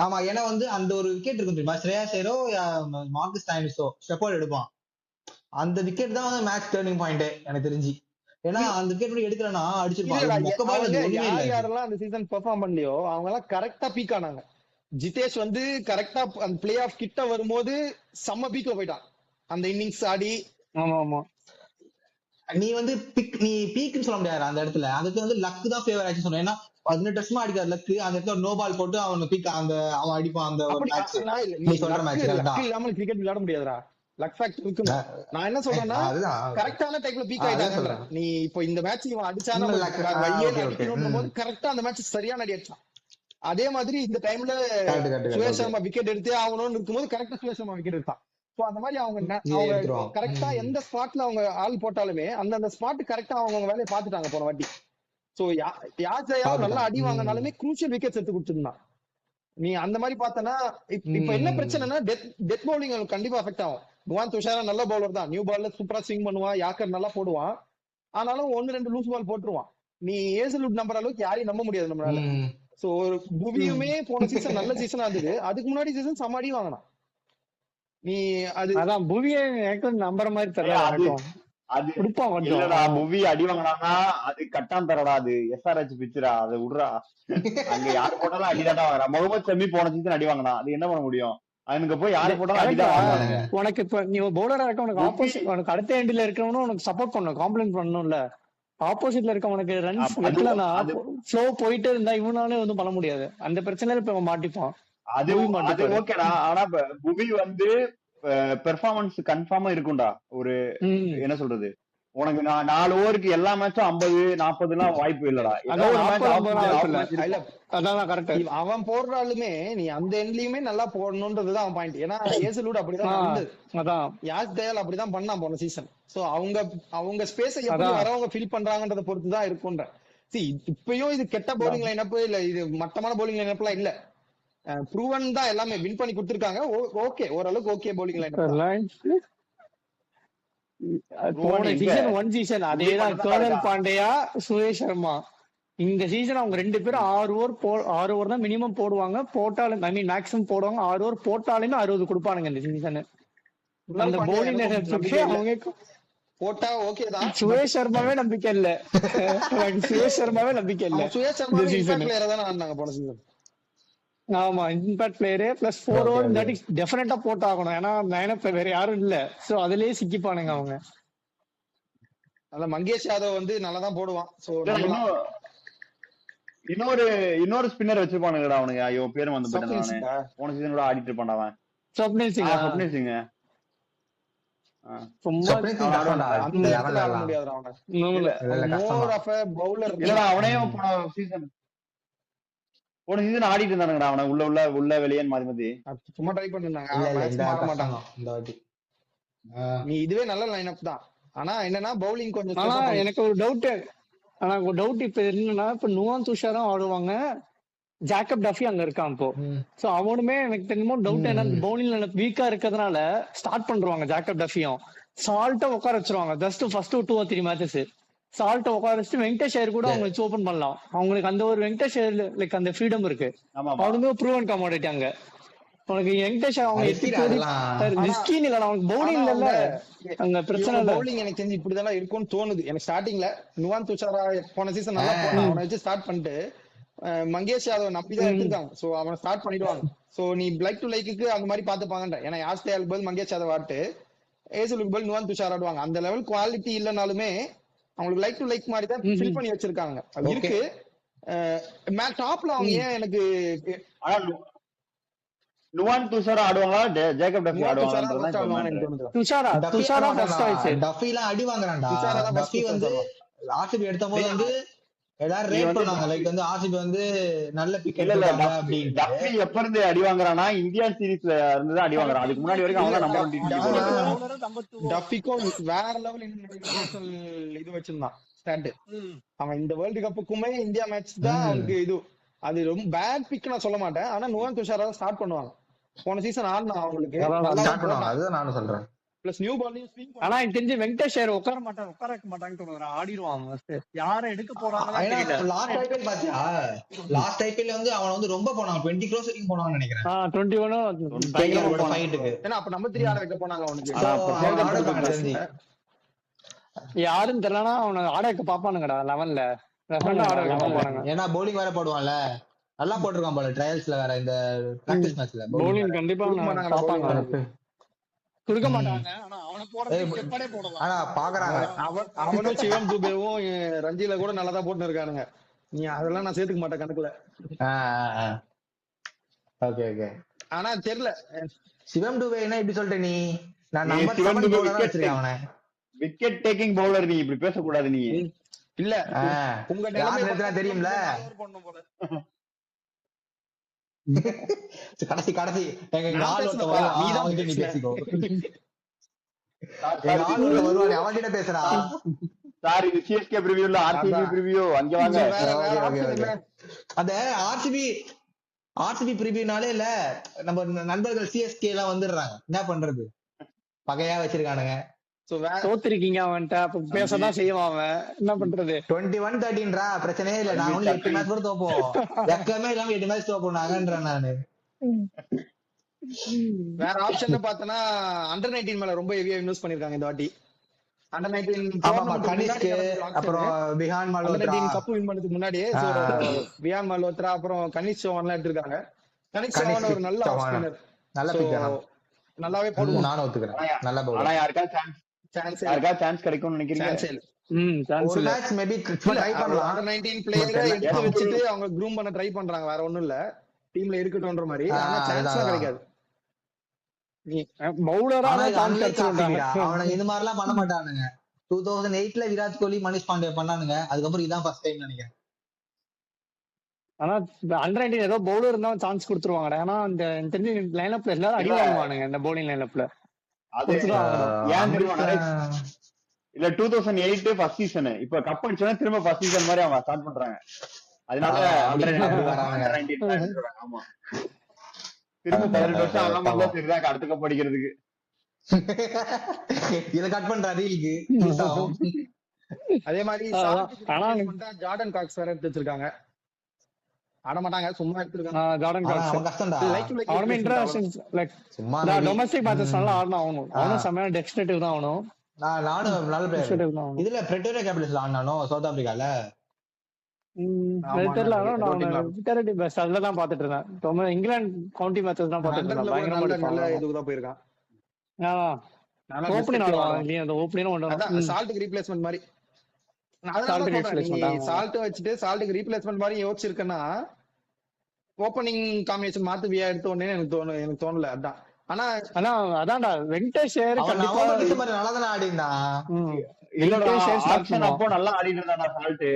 ஆமா, ஏன்னா வந்து அந்த ஒரு விக்கெட் இருக்கும் தெரியுமா, ஸ்ரேயாஸ் ஐயரோ மார்க்கஸ் ஸ்டாயினிஸோ ஷெப்பர்ட் எடுப்பான். அந்த விக்கெட் தான் வந்து மேட்ச் டர்னிங் பாயிண்ட் எனக்கு தெரிஞ்சு. ஏன்னா அந்த விக்கெட் எடுக்கலன்னா அடிச்சிருப்பாங்க. யாரெல்லாம் அந்த சீசன் பெர்ஃபார்ம் பண்ணலையோ அவங்க எல்லாம் கரெக்டா பீக் ஆனாங்க. ஜிதேஷ் வந்து கரெக்டா அந்த பிளே ஆஃப் கிட்ட வரும்போது செம்ம பீக்ல போயிட்டான் அந்த இன்னிங்ஸ் ஆடி. நீ வந்து நீ பீக்னு சொல்ல முடியாது அந்த இடத்துல. அதுக்கு வந்து லக் தான் ஃபேவர் ஆச்சு சொன்னேன். ஏன்னா 18 வருஷமா அடிக்காத லக்கு அந்த இடத்துல நோ பால் போட்டு அவன் பீக் அந்த அவன் அடிப்பான் அந்த ஒரு மேட்ச். நீ சொல்ற மேட்ச் இல்லாம கிரிக்கெட் விளையாட முடியாதுடா, லக் ஃபேக்டர் இருக்கு. நான் என்ன சொல்றேன்னா கரெக்டான டைம்ல பீக் ஆயிட்டாங்க. நீ இப்போ இந்த மேட்ச் இவன் அடிச்சான போது கரெக்டா அந்த மேட்ச் சரியான அடி அடிச்சான். அதே மாதிரி இந்த டைம்ல சுரேஷ் சர்மா விக்கெட் எடுத்தே ஆகணும்னு இருக்கும்போது கரெக்டா சுரேஷ் சர்மா விக்கெட் எடுத்தான். சோ அந்த மாதிரி அவங்க கரெக்டா எந்த ஸ்பாட்ல அவங்க ஆள் போட்டாலுமே அந்த ஸ்பாட் கரெக்டா அவங்க வேலையை பாத்துட்டாங்க போன வாட்டி. சோ யாஜயா நல்லா அடி வாங்கினாலுமே குரூஷியல் விக்கெட்ஸ் எடுத்து கொடுத்துருந்தான். நீ அந்த மாதிரி பார்த்தனா இப்ப என்ன பிரச்சனைனா டெத் பவுலிங் கண்டிப்பா அஃபெக்ட் ஆகும். நுவான் துஷாரா நல்ல பவுலர் தான், நியூ பால்ல சூப்பரா ஸ்விங் பண்ணுவான், யாக்கர் நல்லா போடுவான். ஆனாலும் 1-2 லூஸ் பால் போட்டுருவான். நீ ஏசலுட் நம்பர் அளவுக்கு யாரையும் நம்ப முடியாது நம்மளால. சோ ஒரு புவியுமே போன சீசன் நல்ல சீசனா இருந்தது, அதுக்கு முன்னாடி சீசன் சமாடி வாங்கினான். நீ அதான் புவியை நம்புற மாதிரி தெரியல. அது இல்லடா, மூவி அடி வாங்கினானா அது கட்டான் தரடா, அது எஸ்ஆர்ஹெச் பிச்சுடா, அது விடுறா. அங்க யாரு போட்டாலும் அடிதாடா வாங்குறான். முகமது ஷமி போன சீசன் அடி வாங்கினா, அது என்ன பண்ண முடியும்? அவனுக்கு போய் யாரு போட்டாலும் அடிதான் வாங்குறாங்க. உனக்கு இப்ப நீ பவுலரா இருக்க, உனக்கு ஆப்போசிட் உனக்கு அடுத்த எண்ட்ல இருக்கவனும் உனக்கு சப்போர்ட் பண்ணணும், காம்ப்ளிமெண்ட் பண்ணணும்ல. ஆப்போசிட்ல இருக்க உனக்கு ரன்ஸ் வைக்கலன்னா ஃப்ளோ போயிட்டே இருந்தா இவனாலே வந்து பண்ண முடியாது. அந்த பிரச்சனையில இப்ப மாட்டிப்பான். அது ஓகேடா. ஆனா புவி வந்து பெர்ஃபார்மன்ஸ் கன்ஃபார்மா இருக்கும்டா. ஒரு என்ன சொல்றது, உனக்கு 4 ஓவருக்கு எல்லா மேட்சும் 50-40 எல்லாம் வாய்ப்பு இல்லடா. அவன் போடுறாலுமே நீ அந்த எண்ட்லயுமே நல்லா போடணும்ன்றதுதான் அவன் பாயிண்ட். ஏன்னா ஏசலூட் அப்படிதான், யாஸ் தயால் அப்படிதான் பண்ணான் போன சீசன். சோ அவங்க ஸ்பேஸை எப்படி வரவங்க ஃபில் பண்றாங்கன்றத பொறுத்துதான் இருக்கும்ன்ற. இப்பயும் இது கெட்ட பவுலிங் லைனப் இல்ல, இது மட்டமான பவுலிங் லைனப் எல்லாம் இல்ல, ப்ரூவன் தான், எல்லாமே வின் பண்ணி கொடுத்திருக்காங்க. ஓகே, ஓரளவுக்கு ஓகே பவுலிங் லைன். போன சீசன் 1 சீசன் அதேதான், கர்னல் பாண்டியா, சுரேஷ் சர்மா. இந்த சீசன் அவங்க 2 பேரும் 6 ஓவர் தான் மினிமம் போடுவாங்க. போட்டாலும் ஐ மீன் மேக்ஸிமம் போடுவாங்க. 6 ஓவர் போட்டாலுமே 60 கொடுப்பானுங்க இந்த சீசன். அந்த பவுலிங் அவங்க போட்டா ஓகே தான். சுரேஷ் சர்மாவே நம்பிக்கை இல்ல, சுரேஷ் சர்மாவே நம்பிக்கை இல்ல. சுரேஷ் சர்மா பிளேயரா தான் ஆனாங்க போன சீசன். ஆமா, impact player plus 4 over that is டெஃபினட்டா போட்டாகணும். ஏன்னா லைனப்ல வேற யாரும் இல்ல. சோ அதுலயே சிக்கிப்பானுங்க அவங்க. அத மங்கேஷ் யாதவ் வந்து நல்லா தான் போடுவான். சோ இன்னொரு ஸ்பின்னர் வச்சிருப்பானுங்கடா அவனுங்க. ஐயோ பேரு வந்து போயிட்டானே, போன சீசன் கூட ஆடிட்டு இருப்பான்டா அவன். ஸ்வப்னில் சிங். ஸ்வப்னில் சிங் போன சீசன் ஆடிட்டு இருந்தானுங்கடா அவனை, உள்ள வெளியேன்னு மாத்தி மாத்தி சும்மா ட்ரை பண்ணிருந்தாங்க. நீ இதுவே நல்ல லைனப் தான். ஆனா என்னன்னா பவுலிங் கொஞ்சம் எனக்கு ஒரு டவுட் இப்ப என்னன்னா, இப்ப நுவான் துஷாரும் ஆடுவாங்க, ஜாக்கப் டஃபி அங்க இருக்கான் இப்போ. சோ அவனுமே எனக்கு தெரியுமோ டவுட் என்ன, பவுலிங் வீக்கா இருக்கிறதுனால ஸ்டார்ட் பண்றாங்க ஜாக்கப் டஃபியும். சால்ட்டா உட்கார வச்சிருவாங்க ஜஸ்ட் ஃபர்ஸ்ட் 2 or 3 மேட்சஸ். சால்ட்ட உட்கார வச்சுட்டு வெங்கடேஷ் ஐயர் கூட அவங்க வச்சு ஓபன் பண்ணலாம். அவங்களுக்கு அந்த ஒரு வெங்கடேஷ் ஐயர் லைக் அந்த ஃப்ரீடம் இருக்கு. அவனுமே ப்ரூவன் கமாடிட்டி. அங்க உனக்கு வெங்கடேஷ் அவங்க ரிஸ்கின் இல்ல, அவனுக்கு பவுலிங் இல்ல, அங்க பிரச்சனை இல்ல. பவுலிங் எனக்கு தெரிஞ்சு இப்படிதான் இருக்கும்னு தோணுது எனக்கு. ஸ்டார்டிங்ல நுவான் துஷாரா போன சீசன் நல்லா போனான், அவனை வச்சு ஸ்டார்ட் பண்ணிட்டு மங்கேஷ் யாதவ் நம்பிதான் எடுத்துருக்காங்க. சோ அவனை ஸ்டார்ட் பண்ணிடுவாங்க. சோ நீ லைக் டு லைக்கு அந்த மாதிரி பாத்துப்பாங்கன்ற. ஏன்னா யாஸ் தயாலுக்கு பதில் மங்கேஷ் யாதவ் ஆட்டு, ஏசலுக்கு பதில் நுவான் துஷார் ஆடுவாங்க. அந்த லெவல் குவாலிட்டி இல்லனாலுமே அவங்களுக்கு லைக் டு லைக் மாதிரி தான் ஃபில் பண்ணி வச்சிருக்காங்க. அது இருக்கு டாப்ல அவங்க. ஏன் எனக்கு நுவான் துஷாரா ஆடுவாங்களா, ஜேக்கப் டஃபி நுவான் துஷாரா ஆடுவாங்கன்றதுதான் ஃபர்ஸ்ட் இப்ப ஆடுவாங்கன்னு மேட்டர். எனக்கு தோணுது. துஷாரா டஃபி ஆட துஷாரா ஃபர்ஸ்ட் மாட்டான்டா, சாய்ஸ். டஃபி எல்லாம் அடி வாங்குறான்டா. துஷாரா தான் டஃபி ஃபர்ஸ்ட் வந்து ஆடுவாங்க. ஆர்சிபி எடுத்த போது டேய் வந்து எல்லாரும் நீ ரேட் வந்து பண்ணாங்க, லைக் வந்து ஆர்சிபி வந்து நல்ல பிக் இல்ல எடுத்திருக்காங்க அப்படின்ட்டு. டஃபி எப்ப இருந்து அடி வாங்குறானா, இந்தியன் சீரீஸ்ல இருந்து அடி வாங்குறான். அதுக்கு முன்னாடி வரைக்கும் இல்ல அவன் நம்பர் ஒன் டிடி டஃபி போடுறான். டஃபிக்கும் வேற லெவல் இன்டர்நேஷனல் இது வச்சிருந்தான் ஸ்டாண்ட். அவன் இந்த வேர்ல்டு கப்புக்குமே இந்தியா மேட்ச் தான் அவனுக்கு இது. அது ரொம்ப பேட் பிக் நான் சொல்ல மாட்டேன், ஆனா நுவான் துஷாரா தான் ஸ்டார்ட் பண்ணுவாங்க. போன சீசன் ஆடினா அவங்களுக்கு நல்லா ஸ்டார்ட் பண்ணுவாங்க, போட்டான். அதுதான் நானும் சொல்றேன். பிளஸ் நியூ பால்லையும் ஸ்விங் ஆனா எனக்கு தெரிஞ்சு வெங்கடேஷ் ஐயர் உட்கார வைக்க மாட்டாங்கன்னு தோணுது. ஆடிடுவான் first. யாரை எடுக்க போறாங்கன்னு ஏன்னா தெரியல. லாஸ்ட் ஐபிஎல் பாத்தியா, லாஸ்ட் ஐபிஎல் வந்து அவன் வந்து ரொம்ப போனான், 20 crores வரைக்கும் போனான்னு நினைக்கிறேன் 21 டைகரோட ஃபைட்டுக்கு. ஏன்னா அப்ப நம்ம 3 ஆட வைக்க போனாங்க அவனுக்கு. So, அவன் ஆடுவான் தெரிஞ்சு. யாருன்னு தெரியலனா அவனை ஆட வைக்க பாப்பானுங்கடா 11ல. ஆட வைக்க பாப்பானுங்க. ஏன்னா பவுலிங் வேற போடுவான்ல, நல்லா போட்டிருக்கான் போல ட்ரையல்ஸ்ல வேற, இந்த பிராக்டிஸ் மேட்ச்ல பவுலிங் கண்டிப்பா பாப்பாங்க. கொடுக்க மாட்டாங்க, ஆனா அவனை ஏய், செப்படே போடலாம். ஆனா பாக்குறாங்க. அவனும் சிவம் துபேவும் ரஞ்சில கூட நல்லா தான் போட்டு இருக்கானுங்க. நீ அதெல்லாம் நான் சேர்த்துக்க மாட்டேன் கணக்குல. Okay okay. ஆனா தெரியல சிவம் டுபே என்ன இப்படி சொல்லிட்ட நீ? நான் நீ நம்பர் சிவம் 7 டுபே பவுலரா wicket வச்சிருக்கேன் அவனை. Wicket taking bowler. நீ இப்படி பேசக்கூடாது. நீ இல்ல உங்க யார் நேரத்துல தெரியும்ல. கடைசி கடைசி எங்க நான் ஆள் பேசுனப்பா, ஒருத்தன் வருவான், நீதான் அவன்கிட்ட நீ பேசுன. பேசிக்கோ. எங்க ஆள் ஒருத்தன் வருவான், அவன்கிட்ட பேசுறா. சார், இது சிஎஸ்கே பிரிவியூல ஆர்சிபி பிரிவியூ. அங்க வாங்க. வேற வேற Okay, okay, option okay. இல்ல. அந்த ஆர்சிபி பிரிவியூனாலே இல்ல, நம்ம நண்பர்கள் சிஎஸ்கே எல்லாம் வந்துடுறாங்க. என்ன பண்றது, பகையா வச்சிருக்கானுங்க. So வேற தோத்திருக்கீங்க அவன்கிட்ட, அப்ப பேசதான் செய்வான் அவன். என்ன பண்றது? 21-13 பிரச்சனையே இல்ல. நான் வந்து 8 மேட்ச் கூட தோப்போம், வெக்கமே இல்லாம 8 மேட்ச் தோப்போம் நாங்கன்றேன் நானு. வேற ஆப்ஷன் பார்த்தனா அண்டர் 19 மேல ரொம்ப ஹெவியா இன்வெஸ்ட் பண்ணிருக்காங்க இந்த வாட்டி. அண்டர் 19 ஆமா கனிஷ்க்கு, அப்புறம் பிஹான் அண்டர் மல்ஹோத்ரா. 19 கப் வின் பண்ணதுக்கு முன்னாடியே வியான் மல்ஹோத்ரா அப்புறம் கனிஷ் சௌஹான்லாம் எடுத்திருக்காங்க. கனிஷ் சௌஹான் ஒரு நல்ல ஆஃப் ஸ்பின்னர், நல்ல பிக். நல்லாவே போடுவான். நானும் ஒத்துக்கிறேன், நல்ல ஆனா பவுலர். சான்ஸ் சான்ஸ் கிடைக்கும்னு நினைக்கிறீங்க? சான்ஸ் ஒரு இல்ல. மேட்ச் மேபி ட்ரை பண்ணலாம். அண்டர் 19 பிளேயரை எடுத்து வச்சுட்டு அவங்க க்ரூம் பண்ண ட்ரை பண்றாங்க, வேற ஒண்ணும் இல்ல. டீம்ல இருக்கட்டும்ன்ற மாதிரி. ஆனா சான்ஸ் கிடைக்காது. பவுலரா ஆனா இது சான்ஸ் unlike கிடைச்சிருந்தாங்க. ஆர்சிபிடா. அவனுங்க இது மாதிரி எல்லாம் பண்ண மாட்டானுங்க. 2008ல விராட் கோலி, மனிஷ் பாண்டே பண்ணானுங்க. அதுக்கப்புறம் இதான் ஃபர்ஸ்ட் டைம் நினைக்கிறேன். ஆனா அண்டர் 19 ஏதோ பவுலர் இருந்தா சான்ஸ் கொடுத்துருவாங்கடா. ஆனா அந்த எனக்கு தெரிஞ்சு லைனப்ல எல்லாரும் அடி வாங்குவானுங்க இந்த பவுலிங் லைனப்ல. அது ஏன் தெரியுமா? இல்ல 2008 ஃபர்ஸ்ட் சீசன், இப்ப கப் அடிச்சா திரும்ப ஃபர்ஸ்ட் சீசன் மாதிரி அவங்க ஸ்டார்ட் பண்றாங்க. அதனால அப்படி under வரானுங்க. 19 ஆமா, திரும்ப 18 வருஷம் ஆகாம இருந்தா சரிதான் அடுத்த கப் அடிக்கிறதுக்கு. இத கட் பண்றா ரீலுக்கு. அதே மாதிரி ஆனா ஜார்டன் காக்ஸ் வேற எடுத்து வச்சிருக்காங்க. ஆட மாட்டாங்க, சும்மா எடுத்துருக்காங்க. ஜார்டன் அவன் காக்ஸ் கஷ்டம்டா. அவனுமே இன்டர்நேஷனல் லைக் சும்மா டொமஸ்டிக் மேட்சஸ் நல்லா ஆடணும். அவனும் செமையான டெக்ஸ்டேட்டிவ் தான். நானும் நல்ல பிளேயர். இதுல பிரிட்டோரியா கேபிட்டல்ஸ்ல ஆடினானோ சவுத் ஆப்பிரிக்கால. தெரியல. அதுலதான் பாத்துட்டு இருந்தேன். இங்கிலாந்து கவுண்டி மேட்சஸ் தான் பாத்துட்டு இருந்தேன். நல்ல இதுக்குதான் போயிருக்கான். ஓப்பனிங் ஆடுவான் இல்லையா? அந்த ஓப்பனிங் ஒன்று சால்ட்டுக்கு ரீப்ளேஸ்மெண்ட் மாதிரி. Replacement சால்ட் வச்சுட்டு சால்ட்டுக்கு ரீப்ளேஸ்மெண்ட் மாதிரி யோசிச்சிருக்கேன்னா ஓப்பனிங் காம்பினேஷன் மாத்து வியா எடுத்த உடனே எனக்கு தோணல. அதான். ஆனா அதான்டா வெங்கடேஷ் ஐயர் அவன் கண்டிப்பா நவம்பர் டிசம்பர் நல்லா தானே ஆடினான். இல்லடா, வெங்கடேஷ் ஐயர் ஸ்டார்ட் ஆப்ஷன் அப்போ நல்லா ஆடிட்டு இருந்தாடா சால்ட்.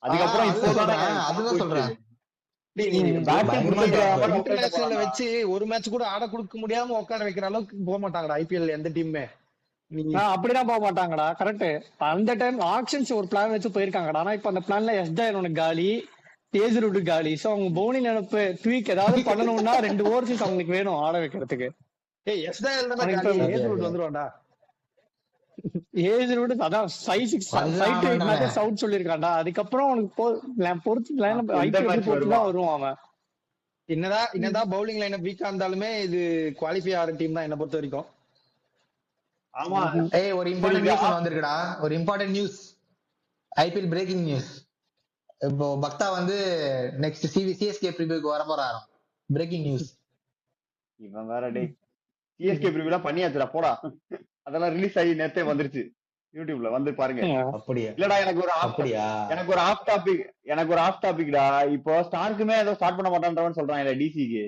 அதுக்கப்புறம் அதுதான் சொல்றேன். இன்டர்நேஷனல்ல வச்சு ஒரு மேட்ச் கூட ஆட கொடுக்க முடியாம உட்கார வைக்கிற அளவுக்கு போக மாட்டாங்கடா ஐபிஎல் எந்த டீமுமே. அப்படிதான் போக மாட்டாங்கடா. கரெக்ட். அந்த டைம் ஆக்ஷன்ஸ் ஒரு பிளான் வச்சு போயிருக்காங்கடா. ஆனா இப்ப அந்த பிளான்ல எஸ்டாயர் உனக்கு காலி, தேஜ்ரூட் காலி. சோ அவங்க பவுலிங் நினைப்பு ட்வீக் ஏதாவது பண்ணணும்னா 2 ஓவர்ஸ் அவங்களுக்கு வேணும் ஆட வைக்கிறதுக்கு. வந்துருவான்டா. ஏஜ் ரூட் அதான் 5-8 மேட்சஸ் அவுட் சொல்லிருக்கான்டா. அதுக்கப்புறம் உனக்கு பொறுத்து ஐபிஎல் பொறுத்து தான் வருவான் அவன். என்னதான் பவுலிங் லைன் வீக்கா இருந்தாலுமே இது குவாலிஃபை ஆகிற டீம் தான் என்ன பொறுத்த வரைக்கும். ஆமா. ஒரு இம்பார்ட்டன்ட் நியூஸ் வந்திருக்குடா. ஒரு important news, IPL breaking news. இப்போ பக்தா வந்து நெக்ஸ்ட் சிஎஸ்கே பிரிவியூக்கு வர போறாராம். Breaking news. இவன் வேற டே சிஎஸ்கே பிரிவியூலாம் பண்ணியாச்சுடா போடா. அதெல்லாம் ரிலீஸ் ஆகி நேத்தே வந்துருச்சு யூடியூப்ல, வந்து பாருங்க. அப்படியா? இல்லடா, எனக்கு ஒரு ஆஃப் டாபிக்டா. இப்போ ஸ்டார்க்குமே ஏதோ ஸ்டார்ட் பண்ண மாட்டான்றவன்னு சொல்றான் இல்ல டிசிக்கு.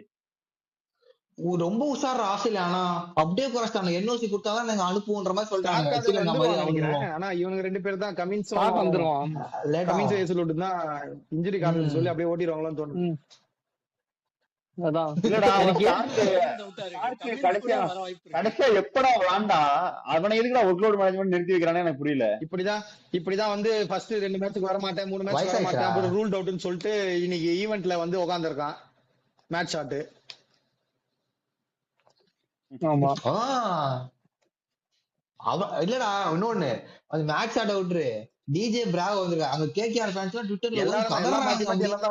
ரொம்ப உஷாரா ஆஸ்திரேலியா. ஆனா அப்படியே குறைச்சிட்டாங்க. என்ஓசி கொடுத்தாதான் நாங்க அனுப்புவோன்ற மாதிரி சொல்லிட்டாங்க. ஸ்டார்க் அது ஸ்ரீலங்கா மாதிரி வந்துருவான்னு நினைக்கிறேன். அவங்களும் ஆனா இவனுங்க 2 பேர் தான் கமின்ஸும் ஸ்டார்க் வந்துருவான். லேட் கமின்ஸ் ஆகும். சொல்லிட்டு தான் இன்ஜுரி காரணம் சொல்லி அப்படியே ஓட்டிடுவாங்களான்னு தோணுது. ம். அதான் இல்லடா அவன் எனக்கு ஸ்டார்க் கடைசியா எப்படா விளாண்டா அவனை எதுக்குடா ஒர்க்லோட் மேனேஜ்மெண்ட் நிறுத்தி வைக்கிறானே எனக்கு புரியல. இப்படிதான் வந்து ஃபர்ஸ்ட் 2 மேட்சுக்கு வர மாட்டேன், 3 மேட்ச் வர வயசாயிடுச்சா? மாட்டேன், அப்புறம் ரூல் அவுட்னு சொல்லிட்டு இன்னைக்கு ஈவென்ட்ல வந்து உட்கார்ந்திருக்கான் மேட்ச் ஷாட். ஆமா இல்லடா இன்னொன்னு அது மேட்ச் ஆட விட்டுரு. டிஜே பிராவோ வந்திருக்காங்க. அங்க கேகேஆர் ஃபேன்ஸ் எல்லாம் ட்விட்டர்ல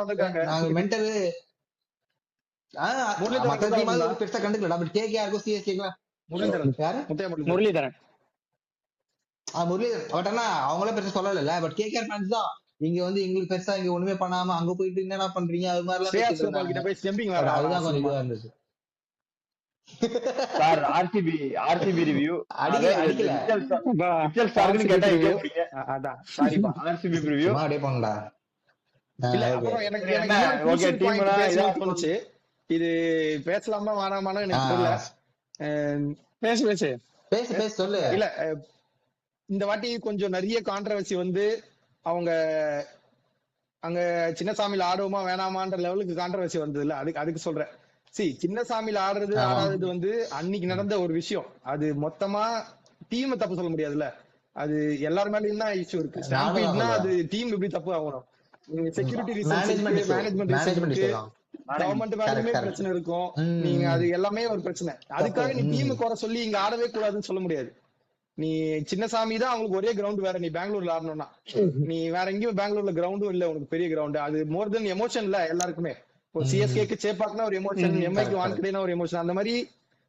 வந்திருக்காங்க. நாங்க மென்டல் மத்த டீமாவது ஒரு பெருசா கண்டுக்கல. பட் கேகேஆருக்கும் சிஎஸ்கேக்கும் யாரு முரளிதரன் முரளிதரன். பட் ஆனா அவங்களே பெருசா சொல்லல. பட் கேகேஆர் ஃபேன்ஸ் தான் இங்க வந்து எங்களுக்கு பெருசா இங்க ஒண்ணுமே பண்ணாம அங்க போயிட்டு என்னடா பண்றீங்க அது மாதிரி எல்லாம் கிட்ட போய் ஸ்டெம்பிங் அதுதான் கொஞ்சம் இதுவா இருந்துச்சு. சார் ஆர்சிபி ரிவ்யூ அடிக்கல மிச்சல் ஸ்டார்க்னு கேட்டா எங்க போறீங்க? அதான் சாரிப்பா. ஆர்சிபி ரிவ்யூ அப்படியே பண்ணடா. இல்ல அப்புறம் எனக்கு என்ன, okay, team னா பேசணும்னு தோணுச்சு. இது பேசலாமா வேணாமான்னு எனக்கு தெரியல. பேசு பேசு பேசு பேசு சொல்லு. இல்ல இந்த வாட்டி கொஞ்சம் நிறைய கான்ட்ரவர்சி வந்து அவங்க அங்க சின்னசாமியில ஆடுவோமா வேணாமான்ற லெவலுக்கு கான்ட்ரவர்சி வந்தது இல்ல. அதுக்கு சொல்றேன். சின்னசாமியில ஆடுறது ஆடாதது வந்து அன்னைக்கு நடந்த ஒரு விஷயம். அது மொத்தமா டீம் தப்பு சொல்ல முடியாதுல்ல. அது எல்லார் மேலயும் தான் இஷ்யூ இருக்கு. ஸ்டாம்பீட்னா அது டீம் எப்படி தப்பு ஆகணும். செக்யூரிட்டி மேனேஜ்மெண்ட் கவர்மெண்ட் மேலயுமே பிரச்சனை இருக்கும். நீங்க அது எல்லாமே ஒரு பிரச்சனை. அதுக்காக நீ டீம் குறை சொல்லி இங்க ஆடவே கூடாதுன்னு சொல்ல முடியாது. நீ சின்னசாமி தான் அவங்களுக்கு ஒரே கிரவுண்ட் வேற. நீ பெங்களூர்ல ஆடணும்னா நீ வேற எங்கேயும் பெங்களூர்ல கிரவுண்டும் இல்ல உனக்கு பெரிய கிரவுண்ட். அது மோர் தென் எமோஷன் இல்ல எல்லாருக்குமே. ஒரு சிஎஸ்கேக்கு சேப்பாக்குனா ஒரு எமோஷன், எம்ஐக்கு வான்கடேனா ஒரு எமோஷன். அந்த மாதிரி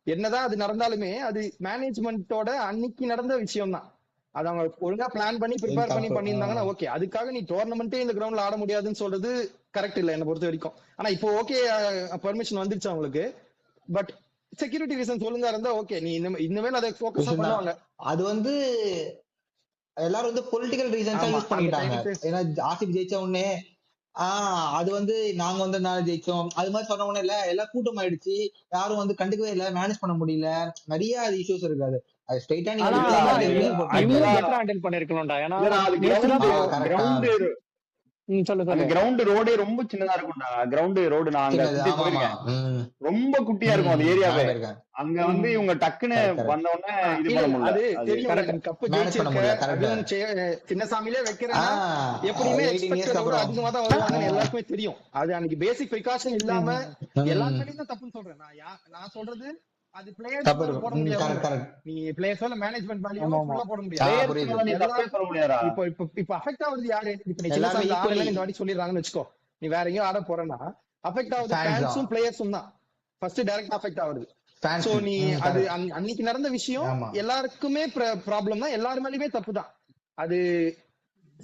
என்னதான் அது நடந்தாலுமே அது மேனேஜ்மெண்டோட அன்னைக்கு நடந்த விஷயம் தான். அது அவங்க ஒழுங்கா பிளான் பண்ணி ப்ரிப்பேர் பண்ணி பண்ணியிருந்தாங்கன்னா ஓகே. அதுக்காக நீ டோர்னமெண்ட்டே இந்த கிரவுண்ட்ல ஆட முடியாதுன்னு சொல்றது கரெக்ட் இல்ல என்ன பொறுத்த வரைக்கும். ஆனா இப்போ ஓகே பர்மிஷன் வந்துருச்சு அவங்களுக்கு. பட் செக்யூரிட்டி ரீசன்ஸ் ஒழுங்கா இருந்தா ஓகே. நீ இனிமேல் அதை ஃபோக்கஸ் பண்ணுவாங்க. அது வந்து எல்லாரும் வந்து பொலிட்டிக்கல் ரீசன்ஸா யூஸ் பண்ணிட்டாங்க. ஏன்னா ஆர்சிபி ஜெயிச்ச உடனே அது வந்து நாங்க வந்து ஜெயிச்சோம் அது மாதிரி சொன்ன உடனே இல்ல எல்லாம் கூட்டம் ஆயிடுச்சு. யாரும் வந்து கண்டுக்கவே இல்ல, மேனேஜ் பண்ண முடியல. நிறைய இஷ்யூஸ் இருக்காது. அது ஸ்ட்ரைட்டா கிரவுண்ட் ரோடே ரொம்ப சின்னதா இருக்கும்டா. கிரவுண்ட் ரோடு நான் அங்க போயிருக்கேன். ரொம்ப குட்டியா இருக்கும் அந்த ஏரியாவே. அங்க வந்து இவங்க டக்குன்னு வந்த உடனே இது பண்ண முடியல. கப்பு சின்னசாமியிலே வைக்கிறேன்னா எப்படியுமே அதிகமா தான் வருவாங்கன்னு எல்லாருக்குமே தெரியும். அது அன்னைக்கு பேசிக் ப்ரிகாஷன் இல்லாம எல்லாருமே தான் தப்புன்னு சொல்றேன். நான் சொல்றது அது பிளேயர்ஸ் போட முடியாது. நீ பிளேயர்ஸ்ல மேனேஜ்மென்ட் வேல்யூ போட முடியாது. இப்போ அஃபெக்ட் ஆகுது யாரு? இப்ப நீ இந்த வாட்டி சொல்லிடுறாங்கன்னு வெச்சுக்கோ. நீ வேற எங்கேயும் ஆட போறேன்னா அஃபெக்ட் ஆகுது ஃபேன்ஸும் பிளேயர்ஸும் தான் ஃபர்ஸ்ட் டைரக்ட் அஃபெக்ட் ஆகுது. சோ நீ அது அன்னைக்கு நடந்த விஷயம் எல்லாருக்குமே ப்ராப்ளம் தான். எல்லார் மேலயுமே தப்பு தான். அது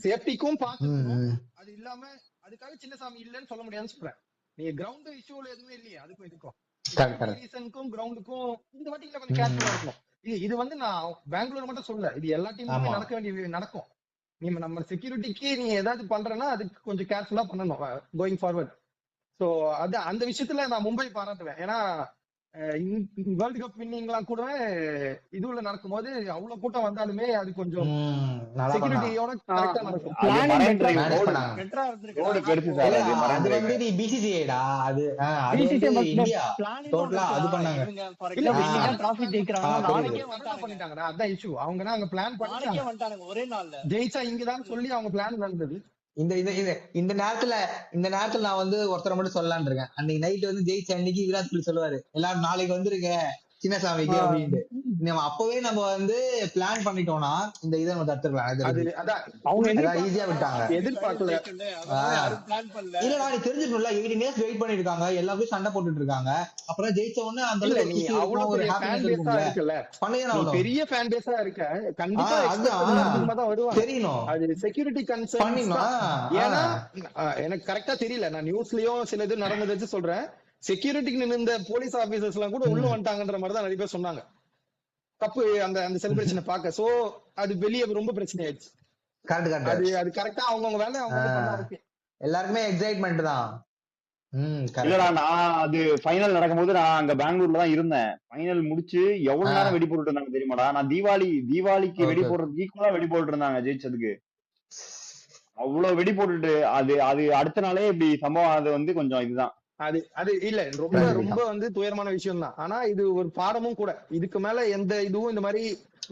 சேஃப்டிக்கும் பாத்துக்கணும். அது இல்லாம அதுக்காக சின்னசாமி இல்லன்னு சொல்ல முடியாதுன்னு சொல்றேன். நீ கிரவுண்ட் இஷ்யூல எதுவுமே இல்லையா அதுக்கும் இதுக்கும் கிரவுண்டுக்கும் இந்த வாட்டி கொஞ்சம் கேர்ஃபுல்லா இருக்கணும். இது வந்து நான் பெங்களூர் மட்டும் சொல்லல, இது எல்லா டீமுமே நடக்க வேண்டிய நடக்கும். நம்ம செக்யூரிட்டிக்கு நீ ஏதாவது பண்றேன்னா அதுக்கு கொஞ்சம் கேர்ஃபுல்லா பண்ணணும் கோயிங் ஃபார்வர்ட். சோ அது அந்த விஷயத்துல நான் மும்பை பாராட்டுவேன். ஏன்னா வேர்ல்ட் கப் வின்னிங்லாம் கூட இதுல நடக்கும்போது அவ்வளவு கூட்டம் வந்தாலுமே அது கொஞ்சம் செக்யூரிட்டியோட கரெக்டா நடக்கும். அதான் இஷ்யூ. அவங்க அங்க பிளான் பண்ணிட்டாங்க ஒரே நாள்ல ஜெயிச்சா இங்கதான் சொல்லி அவங்க பிளான் நடந்தது. இந்த நேரத்துல நான் வந்து ஒருத்தரை மட்டும் சொல்லலான்னு இருக்கேன். அன்னைக்கு நைட் வந்து ஜெயிச்ச அன்னைக்கு விராட் கோலி சொல்லுவாரு எல்லாரும் நாளைக்கு வந்துருங்க சின்னசாமிக்கு அப்படின்ட்டு. நம்ம அப்பவே நம்ம வந்து பிளான் பண்ணிட்டோம்னா இந்த இதை நம்ம தடுத்துக்கலாம். ஈஸியா விட்டாங்க. எதிர்பார்க்கல. இல்லடா நீ தெரிஞ்சுக்கணும்ல 18 இயர்ஸ் வெயிட் பண்ணிட்டு இருக்காங்க. எல்லாரும் சண்டை போட்டுட்டு இருக்காங்க. அப்புறம் ஜெயிச்ச உடனே அந்த பெரிய ஃபேன் பேஸா இருக்க கண்டிப்பா தெரியணும். அது செக்யூரிட்டி கன்சர்ன். ஏன்னா எனக்கு கரெக்டா தெரியல. நான் நியூஸ்லயும் சில இது நடந்தது வச்சு சொல்றேன். செக்யூரிட்டிக்கு நின்ற போலீஸ் ஆபீசர்ஸ் எல்லாம் கூட உள்ள வந்துட்டாங்கன்ற மாதிரி தான் நிறைய பேர் சொன்னாங்க கப்பு அந்த செலிப்ரேஷனை பார்க்க. சோ அது வெளியே ரொம்ப பிரச்சனை ஆயிடுச்சு. அது கரெக்டா அவங்கவுங்க வேலை அவங்க எல்லாருமே எக்ஸைட்மெண்ட் தான். இல்லடா, நான் அது ஃபைனல் நடக்கும்போது நான் அங்க பெங்களூர்ல தான் இருந்தேன். ஃபைனல் முடிச்சு எவ்வளவு நேரம் வெடி போட்டுட்டு இருந்தாங்க தெரியுமாடா? நான் தீபாவளிக்கு வெடி போடுறதுக்கு ஈக்குவலா வெடி போட்டுட்டு இருந்தாங்க ஜெயிச்சதுக்கு. அவ்வளவு வெடி போட்டுட்டு அது அது அடுத்த நாளே இப்படி சம்பவம் ஆனது வந்து கொஞ்சம் இதுதான். அது இல்ல, ரொம்ப ரொம்ப வந்து துயரமான விஷயம் தான். ஆனா இது ஒரு பாடமும் கூட. இதுக்கு மேல எந்த இதுவும் இந்த மாதிரி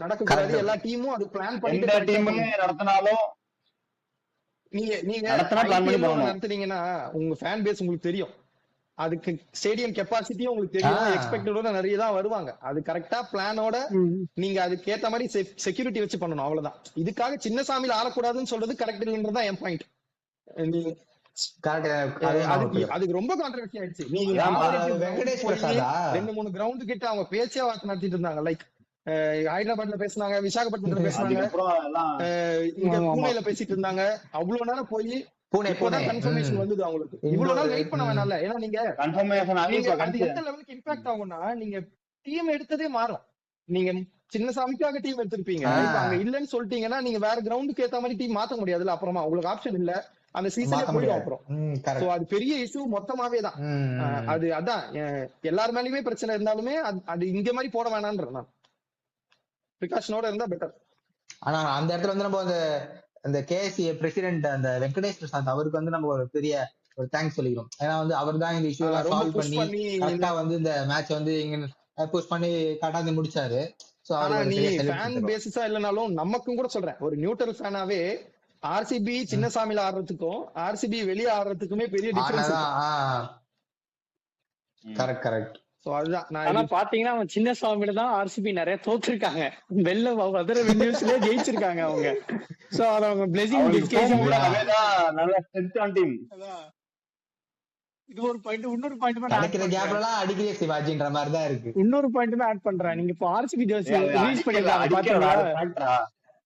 நடக்க கூடாது. எல்லா டீமும் அது பிளான் பண்ணிட்டு எந்த டீமுமே நடத்தினாலும் நீங்க பிளான் பண்ணி நடத்துனீங்கன்னா உங்க ஃபேன் பேஸ் உங்களுக்கு தெரியும். அதுக்கு ஸ்டேடியம் கெப்பாசிட்டியும் உங்களுக்கு தெரியும். எக்ஸ்பெக்டடோட நிறைய தான் வருவாங்க. அது கரெக்டா பிளானோட நீங்க அதுக்கு ஏத்த மாதிரி செக்யூரிட்டி வச்சு பண்ணணும், அவ்வளவுதான். இதுக்காக சின்னசாமியில ஆளக்கூடாதுன்னு சொல்றது கரெக்ட் இல்லைன்றதான் என் பாயிண்ட். அதுக்கு ரொம்ப கான்ட்ரவர்சி ஆயிடுச்சு. நீங்க வெங்கடேஷ் பிரசாதா 2-3 கிரவுண்ட் கிட்ட அவங்க பேச்சே வார்த்தை நடத்திட்டு இருந்தாங்க. லைக் ஹைதராபாத்ல பேசினாங்க, விசாகப்பட்டினத்துல பேசினாங்க, இங்க பூனேல பேசிட்டு இருந்தாங்க. அவ்வளவு நேரம் போய் இப்பதான் கன்ஃபர்மேஷன் வந்தது அவங்களுக்கு. இவ்வளவு நாள் வெயிட் பண்ண வேணாம்ல. ஏன்னா நீங்க அது எந்த லெவலுக்கு இம்பாக்ட் ஆகும்னா, நீங்க டீம் எடுத்ததே மாறும். நீங்க சின்னசாமிக்காக டீம் எடுத்திருப்பீங்க, இப்ப அங்க இல்லன்னு சொல்லிட்டீங்கன்னா நீங்க வேற கிரவுண்டுக்கு ஏத்த மாதிரி டீம் மாத்த முடியாதுல்ல. அப்புறமா உங்களுக்கு ஆப்ஷன் இல்ல, அந்த சீசனே போயிடும். அப்புறம் அது பெரிய இஷ்யூ மொத்தமாவே தான். அதான் எல்லார் மேலயுமே பிரச்சனை இருந்தாலுமே அது இங்க மாதிரி போட வேணான்ற நான் பிரிகாஷனோட இருந்தா பெட்டர். ஆனா அந்த இடத்துல வந்து நம்ம அந்த கேஎஸ்சி பிரசிடென்ட் அந்த வெங்கடேஷ் பிரசாத் அவருக்கு வந்து நம்ம ஒரு பெரிய ஒரு தேங்க்ஸ் சொல்லிக்கிறோம். ஏன்னா வந்து அவர் தான் இந்த இஷ்யூ எல்லாம் சால்வ் பண்ணி கரெக்டா வந்து இந்த மேட்ச் வந்து இங்க புஷ் பண்ணி கரெக்டா முடிச்சாரு. சோ நீ ஃபேன் பேசிஸா இல்லனாலும் நமக்கும் கூட சொல்றேன், ஒரு நியூட்ரல் ஃபேனாவே ஆர்சிபி சின்னசாமியில ஆடுறதுக்கும் ஆர்சிபி வெளியே ஆடுறதுக்குமே பெரிய டிஃபரன்ஸ். கரெக்ட். சோ அதுதான். ஆனா பாத்தீங்கன்னா அவன் சின்னசாமியில தான் ஆர்சிபி நிறைய தோத்துருக்காங்க, வெளில அதர் வென்யூஸ்லயே ஜெயிச்சிருக்காங்க அவங்க. சோ அத அவங்க பிளெஸிங் டிஸ்கஷன் நல்ல ஸ்ட்ரெngth டீம். இது ஒரு பாயிண்ட். இன்னொரு பாயிண்ட் அடிக்கிற கேப்லலாம் அடிக்கிற சிவாஜின்ற மாதிரி தான் இருக்கு. இன்னொரு பாயிண்ட் ஆட் பண்றேன். நீங்க இப்போ ஆர்சிபி ஜெர்சி ரிலீஸ் பண்ணிருக்காங்க பாத்தீங்களா?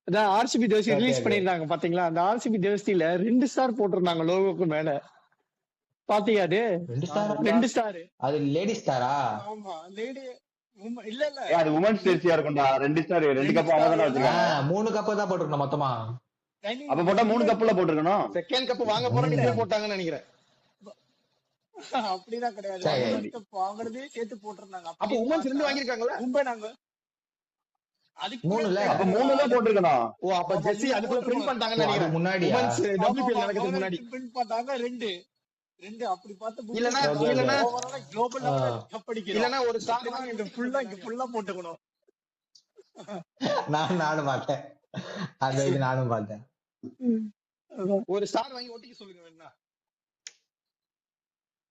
அதான் ஆர்சிபி ஜெர்சி ரிலீஸ் பண்ணிருந்தாங்க பாத்தீங்களா? அந்த ஆர்சிபி ஜெர்சில 2 ஸ்டார் போட்டிருந்தாங்க லோகோக்கு மேல. பாத்தீங்க? அது 2 ஸ்டார். அது லேடி ஸ்டாரா? ஆமா, லேடி. இல்ல இல்ல, அது வுமன்ஸ் ஜெர்சியா இருக்கும்டா. 2 ஸ்டார் 2 கப் அவங்க தான் வச்சிருக்காங்க. 3 கப் தான் போட்டுருக்கணும் மொத்தமா. அப்ப போட்டா 3 கப்ல போட்டுருக்கணும். செகண்ட் கப் வாங்க போறேன்னு போட்டாங்கன்னு நினைக்கிறேன். அப்படிதான் கிடையாது, வாங்குறதே சேர்த்து போட்டிருந்தாங்க. அப்ப வுமன்ஸ் 2 வாங்கிருக்காங்களா? நாங்க அதுக்கு 3ல அப்ப 3ல போட்டுருக்கணும். ஓ, அப்ப ஜெர்சி அதுக்குள்ள பிரிண்ட் பண்ணிட்டாங்கன்னு நினைக்கிறேன். முன்னாடி வுமன்ஸ் WPL நடக்கிறதுக்கு முன்னாடி பிரிண்ட் பண்ணாங்க. 2 அப்படி பார்த்து இல்லனா குளோபல் லெவல்ல கப் அடிக்கணும். இல்லனா ஒரு ஸ்டார் இங்க ஃபுல்லா போட்டுக்கணும். நானும் பார்த்தேன் அந்த இது, நானும் பார்த்தேன். ஒரு ஸ்டார் வாங்கி ஒட்டிக்க சொல்லுங்க வேணா.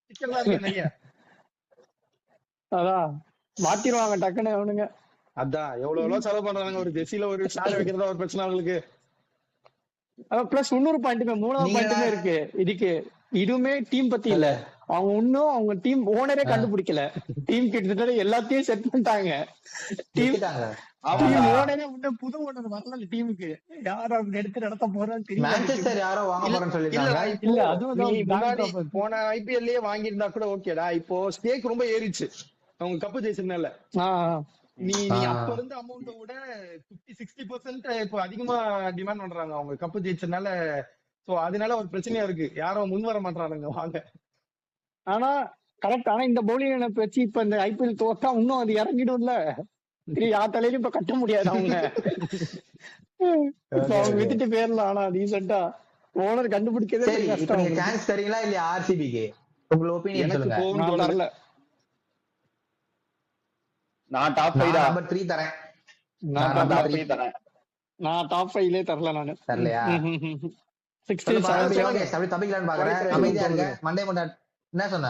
டிக்கெட்லாம் இருக்கு நிறைய. அதான் மாத்திடுவாங்க டக்குன்னு அவனுங்க. அதான் எவ்வளவு செலவு பண்றாங்க ஒரு ஜெர்சில ஒரு ஸ்டார் வைக்கிறதா ஒரு பிரச்சனை அவங்களுக்கு. பிளஸ் இன்னொரு பாயிண்ட்டுமே, 3ஆவது பாயிண்ட்டுமே இருக்கு இதுக்கு. இதுவுமே டீம் பத்தி இல்ல, அவங்க இன்னும் அவங்க டீம் ஓனரே கண்டுபிடிக்கல. டீம் கிட்டத்தட்ட எல்லாத்தையும் செட் பண்ணிட்டாங்க. டீம் ஓனரே இன்னும் புது ஓனர் வரல டீமுக்கு. யாரும் அவங்க எடுத்து நடத்த போறான்னு தெரியல. மான்செஸ்டர் யாரோ வாங்க போறேன்னு சொல்லிட்டாங்க. இல்ல அதுவும் போன ஐபிஎல்லே வாங்கியிருந்தா கூட ஓகேடா. இப்போ ஸ்டேக் ரொம்ப ஏறிச்சு அவங்க கப்பு ஜெயிச்சதுனால. நீ அப்ப இருந்த அமௌண்ட விட 50-60% இப்போ அதிகமா டிமாண்ட் பண்றாங்க அவங்க கப்பு ஜெயிச்சதுனால. சோ அதனால ஒரு பிரச்சனையா இருக்கு, யாரும் முன் வர மாட்டானுங்க வாங்க. ஆனா கரெக்ட். ஆனா இந்த பவுலிங் எனக்கு வச்சு இப்ப இந்த ஐபிஎல் தோத்தா இன்னும் அது இறங்கிடும்ல. யார் தலையிலும் இப்ப கட்ட முடியாது அவங்க. அவங்க வித்துட்டு போயிடலாம். ஆனா ரீசெண்டா ஓனர் கண்டுபிடிக்கவே கஷ்டம். சான்ஸ் தரீங்களா இல்ல ஆர்சிபிக்கு? உங்க ஒபினியன் சொல்லுங்க. நான் டாப் 5 நம்பர் 3 தரேன். நான் டாப் 5லே தரல. நானு தரலையா? 60 70 அப்படி தப்பிக்கலான்னு பாக்குறேன். அமைதியா இருங்க. மண்டே மண்டா என்ன சொன்ன?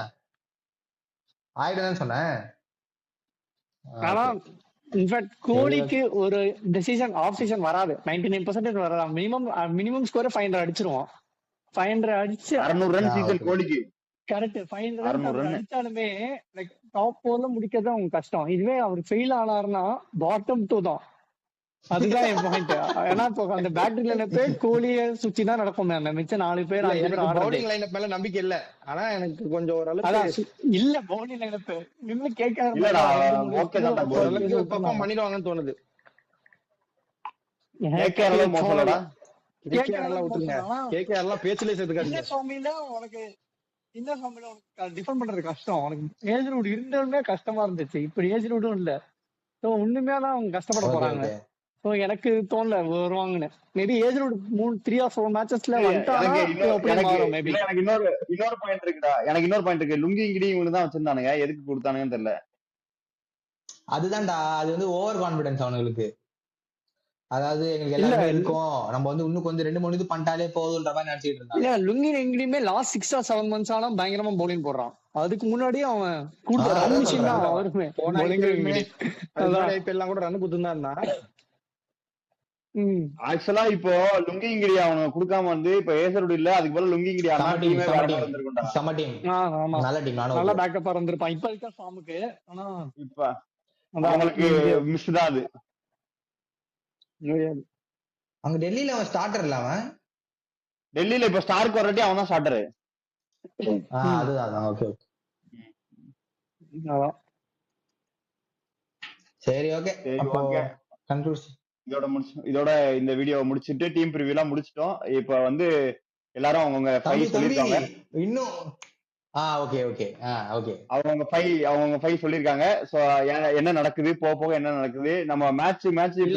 ஆயிடுன்னு சொன்னேன். ஆனா இன்ஃபேக்ட் கோலிக்கு ஒரு டிசிஷன் ஆஃப் சீசன் வராது. 99% வராது. Minimum score 500 அடிச்சிருவோம். 500 அடிச்சு 600 ரன் சீசன் கோலிக்கு. கரெக்ட். 500 ரன் அடிச்சாலுமே லைக் டாப் 4ல முடிக்கிறது அவங்க கஷ்டம். இதுவே அவர் ஃபெயில் ஆனாருன்னா பாட்டம் 2 தான். அதுதான் என் பாயிண்ட். ஏன்னா இப்போ அந்த பேட்டிங் லைனப் கோலிய சுத்தி தான் நடக்கும். அந்த மிச்ச 4 பேர் பவுலிங் லைனப் மேல நம்பிக்கை இல்ல. ஆனா எனக்கு கொஞ்சம் ஓரளவுக்கு இல்ல பவுலிங் லைனப் இன்னும் கேட்காத பெர்ஃபார்ம் பண்ணிடுவாங்கன்னு தோணுது. கேகேஆர் எல்லாம் விட்டுருங்க. கேகேஆர் எல்லாம் பேச்சிலே சேர்த்துக்காதீங்க. சோமில உனக்கு இந்த ஃபார்ம்ல டிஃபெண்ட் பண்றது கஷ்டம். உனக்கு ஏஜ் ரூட் இருந்தாலுமே கஷ்டமா இருந்துச்சு. இப்ப ஏஜ் ரூட்டும் இல்ல. ஸோ ஒண்ணுமே தான் அவங்க கஷ்டப்பட ஓகே போறாங்க. ஓகே. ஸோ எனக்கு தோணல வருவாங்கன்னு. மேபி ஏஜ் ரூட் 3 or 4 மேட்சஸ்ல வந்துட்டானா எனக்கு அப்படியே எனக்கு மாறும் மேபி. இல்ல, எனக்கு இன்னொரு பாயிண்ட் இருக்குடா. எனக்கு இன்னொரு பாயிண்ட் இருக்கு. லுங்கி இங்கிடி இவங்க தான் வச்சிருந்தானுங்க, எதுக்கு கொடுத்தானுங்கன்னு தெரியல. அதுதான்டா, அது வந்து ஓவர் கான்பிடன்ஸ் அவனுங்களுக்கு. அதாவது எங்களுக்கு இல்ல எல்லாருமே இருக்கும், நம்ம வந்து இன்னும் கொஞ்சம் 2-3 இது பண்ணிட்டாலே போதுன்ற மாதிரி நினைச்சிட்டு இருந்தாங்க. இல்ல லுங்கி எங்கேயுமே லாஸ்ட் 6 or 7 months ஆனா பயங்கரமா பவுலிங் போடுறான். அதுக்கு முன்னாடியே அவன் கூட்ட ரன் அதான் மிஷின் தான் சொல்றேன். அவருமே. போன bowling ஐபிஎல்லுமே எங்கடி. அதான். ஐபிஎல் எல்லாம் கூட ரன் குத்துந்தான் இருந்தான். ஆக்சுவலா இப்போ லுங்கி இங்கிடி அவனுக்கு கொடுக்காம வந்து இப்ப ஏசருடு இல்ல, அதுக்கு பதிலா லுங்கி இங்கிடி ஆனா செம டீம் டீமே செம வேற டீம் மாதிரி வந்திருக்கும்டா. செம டீம், ஆமா நல்ல டீம். நானும் நல்லா okay. பேக்கப்பா இருந்திருப்பான் இப்ப இருக்க ஃபார்முக்கு. ஆனா இப்ப அதான் அவங்களுக்கு மிஸ் தான் அது. அங்க டெல்லியில அவன் ஸ்டார்டர் இல்ல அவன். டெல்லியில இப்ப ஸ்டார்க்கு வரட்டி அவன் தான் ஸ்டார்டரு. அதுதான். ஓகே அதான். சரி ஓகே. சரி அப்போ ஓகே, கன்க்ளூஷன் இதோட இந்த வீடியோ முடிச்சிட்டு டீம் ப்ரிவியூ எல்லாம் முடிச்சிட்டோம். இப்ப வந்து எல்லாரும் அவங்கவுங்க தம்பி 5 சொல்லிருக்காங்க. இன்னும் ஓகே ஓகே ஓகே. அவங்க 5 சொல்லிருக்காங்க. சோ என்ன நடக்குது, போக போக என்ன நடக்குது, நம்ம மேட்ச்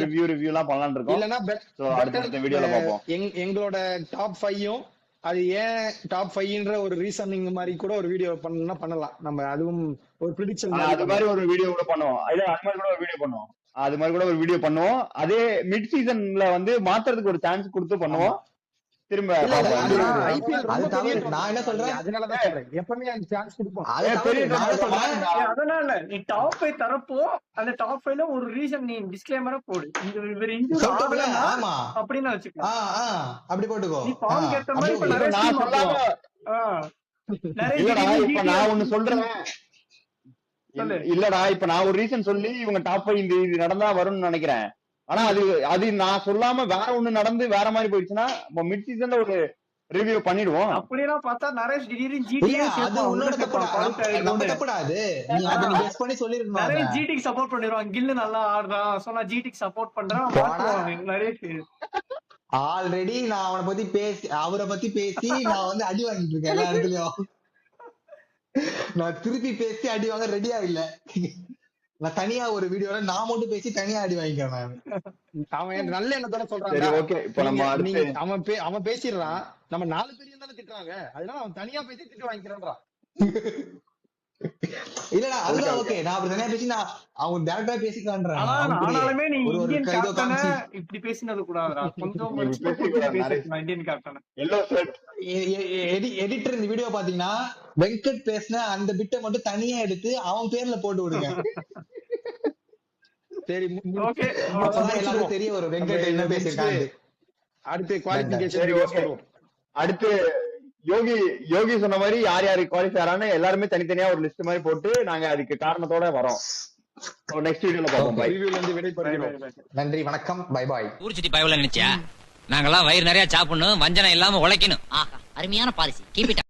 ரிவ்யூ எல்லாம் பண்ணலாம்னு இருக்கோம். இல்லன்னா சோ அடுத்த வீடியோல பாப்போம். எங்களோட டாப் 5யும் அது ஏன் டாப் 5ன்ற ஒரு ரீசனிங் மாதிரி கூட ஒரு வீடியோ பண்ணலாம் நம்ம. அதுவும் ஒரு ப்ரிடிக்ஷன் அது மாதிரி ஒரு வீடியோ கூட பண்ணுவோம். அது மாதிரி கூட ஒரு வீடியோ பண்ணுவோம். அதே மிட் சீசன்ல வந்து மாத்துறதுக்கு ஒரு சான்ஸ் கொடுத்து பண்ணுவோம். திரும்ப ஐபிஎல் ரொம்ப பெரிய நான் என்ன சொல்றேன், அதனாலதான் சொல்றேன் எப்பவுமே அந்த சான்ஸ் கொடுப்போம். அதனால நீ டாப் 5 தரப்போ அந்த டாப் 5ல ஒரு ரீசன் நீ டிஸ்க்ளைமரா போடு. இவர் இன்ஜூரி ஆகலனா ஆமா அப்படினா வச்சுக்கலாம். அப்படி போட்டுக்கோ. நீ ஃபார்ம் கேட்ட மாதிரி இப்ப நிறைய நான் சொல்லாம நிறைய இப்ப நான் ஒன்னு சொல்றேன். இல்லடா, இப்ப நான் ஒரு ரீசன் சொல்லி இவங்க டாப் 5 இது நடந்தா வரும்னு நினைக்கிறேன். ஆனா அது நான் சொல்லாம வேற ஒண்ணு நடந்து வேற மாதிரி போயிடுச்சுன்னா மிட் சீசன்ல ஒரு ரிவ்யூ பண்ணிடுவோம். அப்படினா பார்த்தா நரேஷ் திடீர்னு அது உன்னோட தப்புடாது. நீ அத கெஸ் பண்ணி சொல்லிருக்கணும். நிறைய ஜிடிக்கு சப்போர்ட் பண்ணிடுவான். கில்லு நல்லா ஆடுறான், சோ நான் ஜிடிக்கு சப்போர்ட் பண்றேன். நிறைய ஆல்ரெடி நான் அவரை பத்தி பேசி நான் வந்து அடி வாங்கிட்டு இருக்கேன் எல்லா இடத்துலயும். நான் திருப்பி பேசி அடி வாங்க ரெடியா இல்ல. நான் தனியா ஒரு வீடியோல நான் மட்டும் பேசி தனியா அடி வாங்கிக்கிறேன். அவன் நல்ல எண்ணத்தோட சொல்றான். அவன் பேசிடுறான், நம்ம 4 பேரையும் தானே திட்டுறாங்க, அதனால அவன் தனியா பேசி திட்டு வாங்கிக்கிறான்றான். இல்லடா அதுதான் ஓகே. நான் அப்படி தனியா பேசி நான் அவங்க டைரக்டா பேசிக்கலான்றேன். ஆனாலுமே நீ இந்தியன் கேப்டனை இப்படி பேசினது கூடாதுடா. கொஞ்சம் இந்தியன் கேப்டனை எடிட்டர் இந்த வீடியோ பாத்தீங்கன்னா வெங்கட் பேசின அந்த பிட்டை மட்டும் தனியா எடுத்து அவன் பேர்ல போட்டு விடுங்க. சரி ஓகே, எல்லாருக்கும் தெரிய வரும் வெங்கட் என்ன பேசிருக்காங்க. அடுத்து குவாலிஃபிகேஷன். அடுத்து யோகி சொன்ன மாதிரி யார் யாரு குவாலிஃபயரான எல்லாருமே தனித்தனியா ஒரு லிஸ்ட் மாதிரி போட்டு நாங்க அதுக்கு காரணத்தோட வரோம். நெக்ஸ்ட் வீடியோல பாப்போம். ரிவ்யூல இருந்து விடைபெறுகிறோம். நன்றி, வணக்கம், பை பாய். ஊர்ச்சிட்டி பயவுல நினைச்சியா? நாங்கெல்லாம் வயிறு நிறைய சாப்பிடணும், வஞ்சனை இல்லாம உழைக்கணும். ஆஹா, அருமையான பாலிசி. Keep it.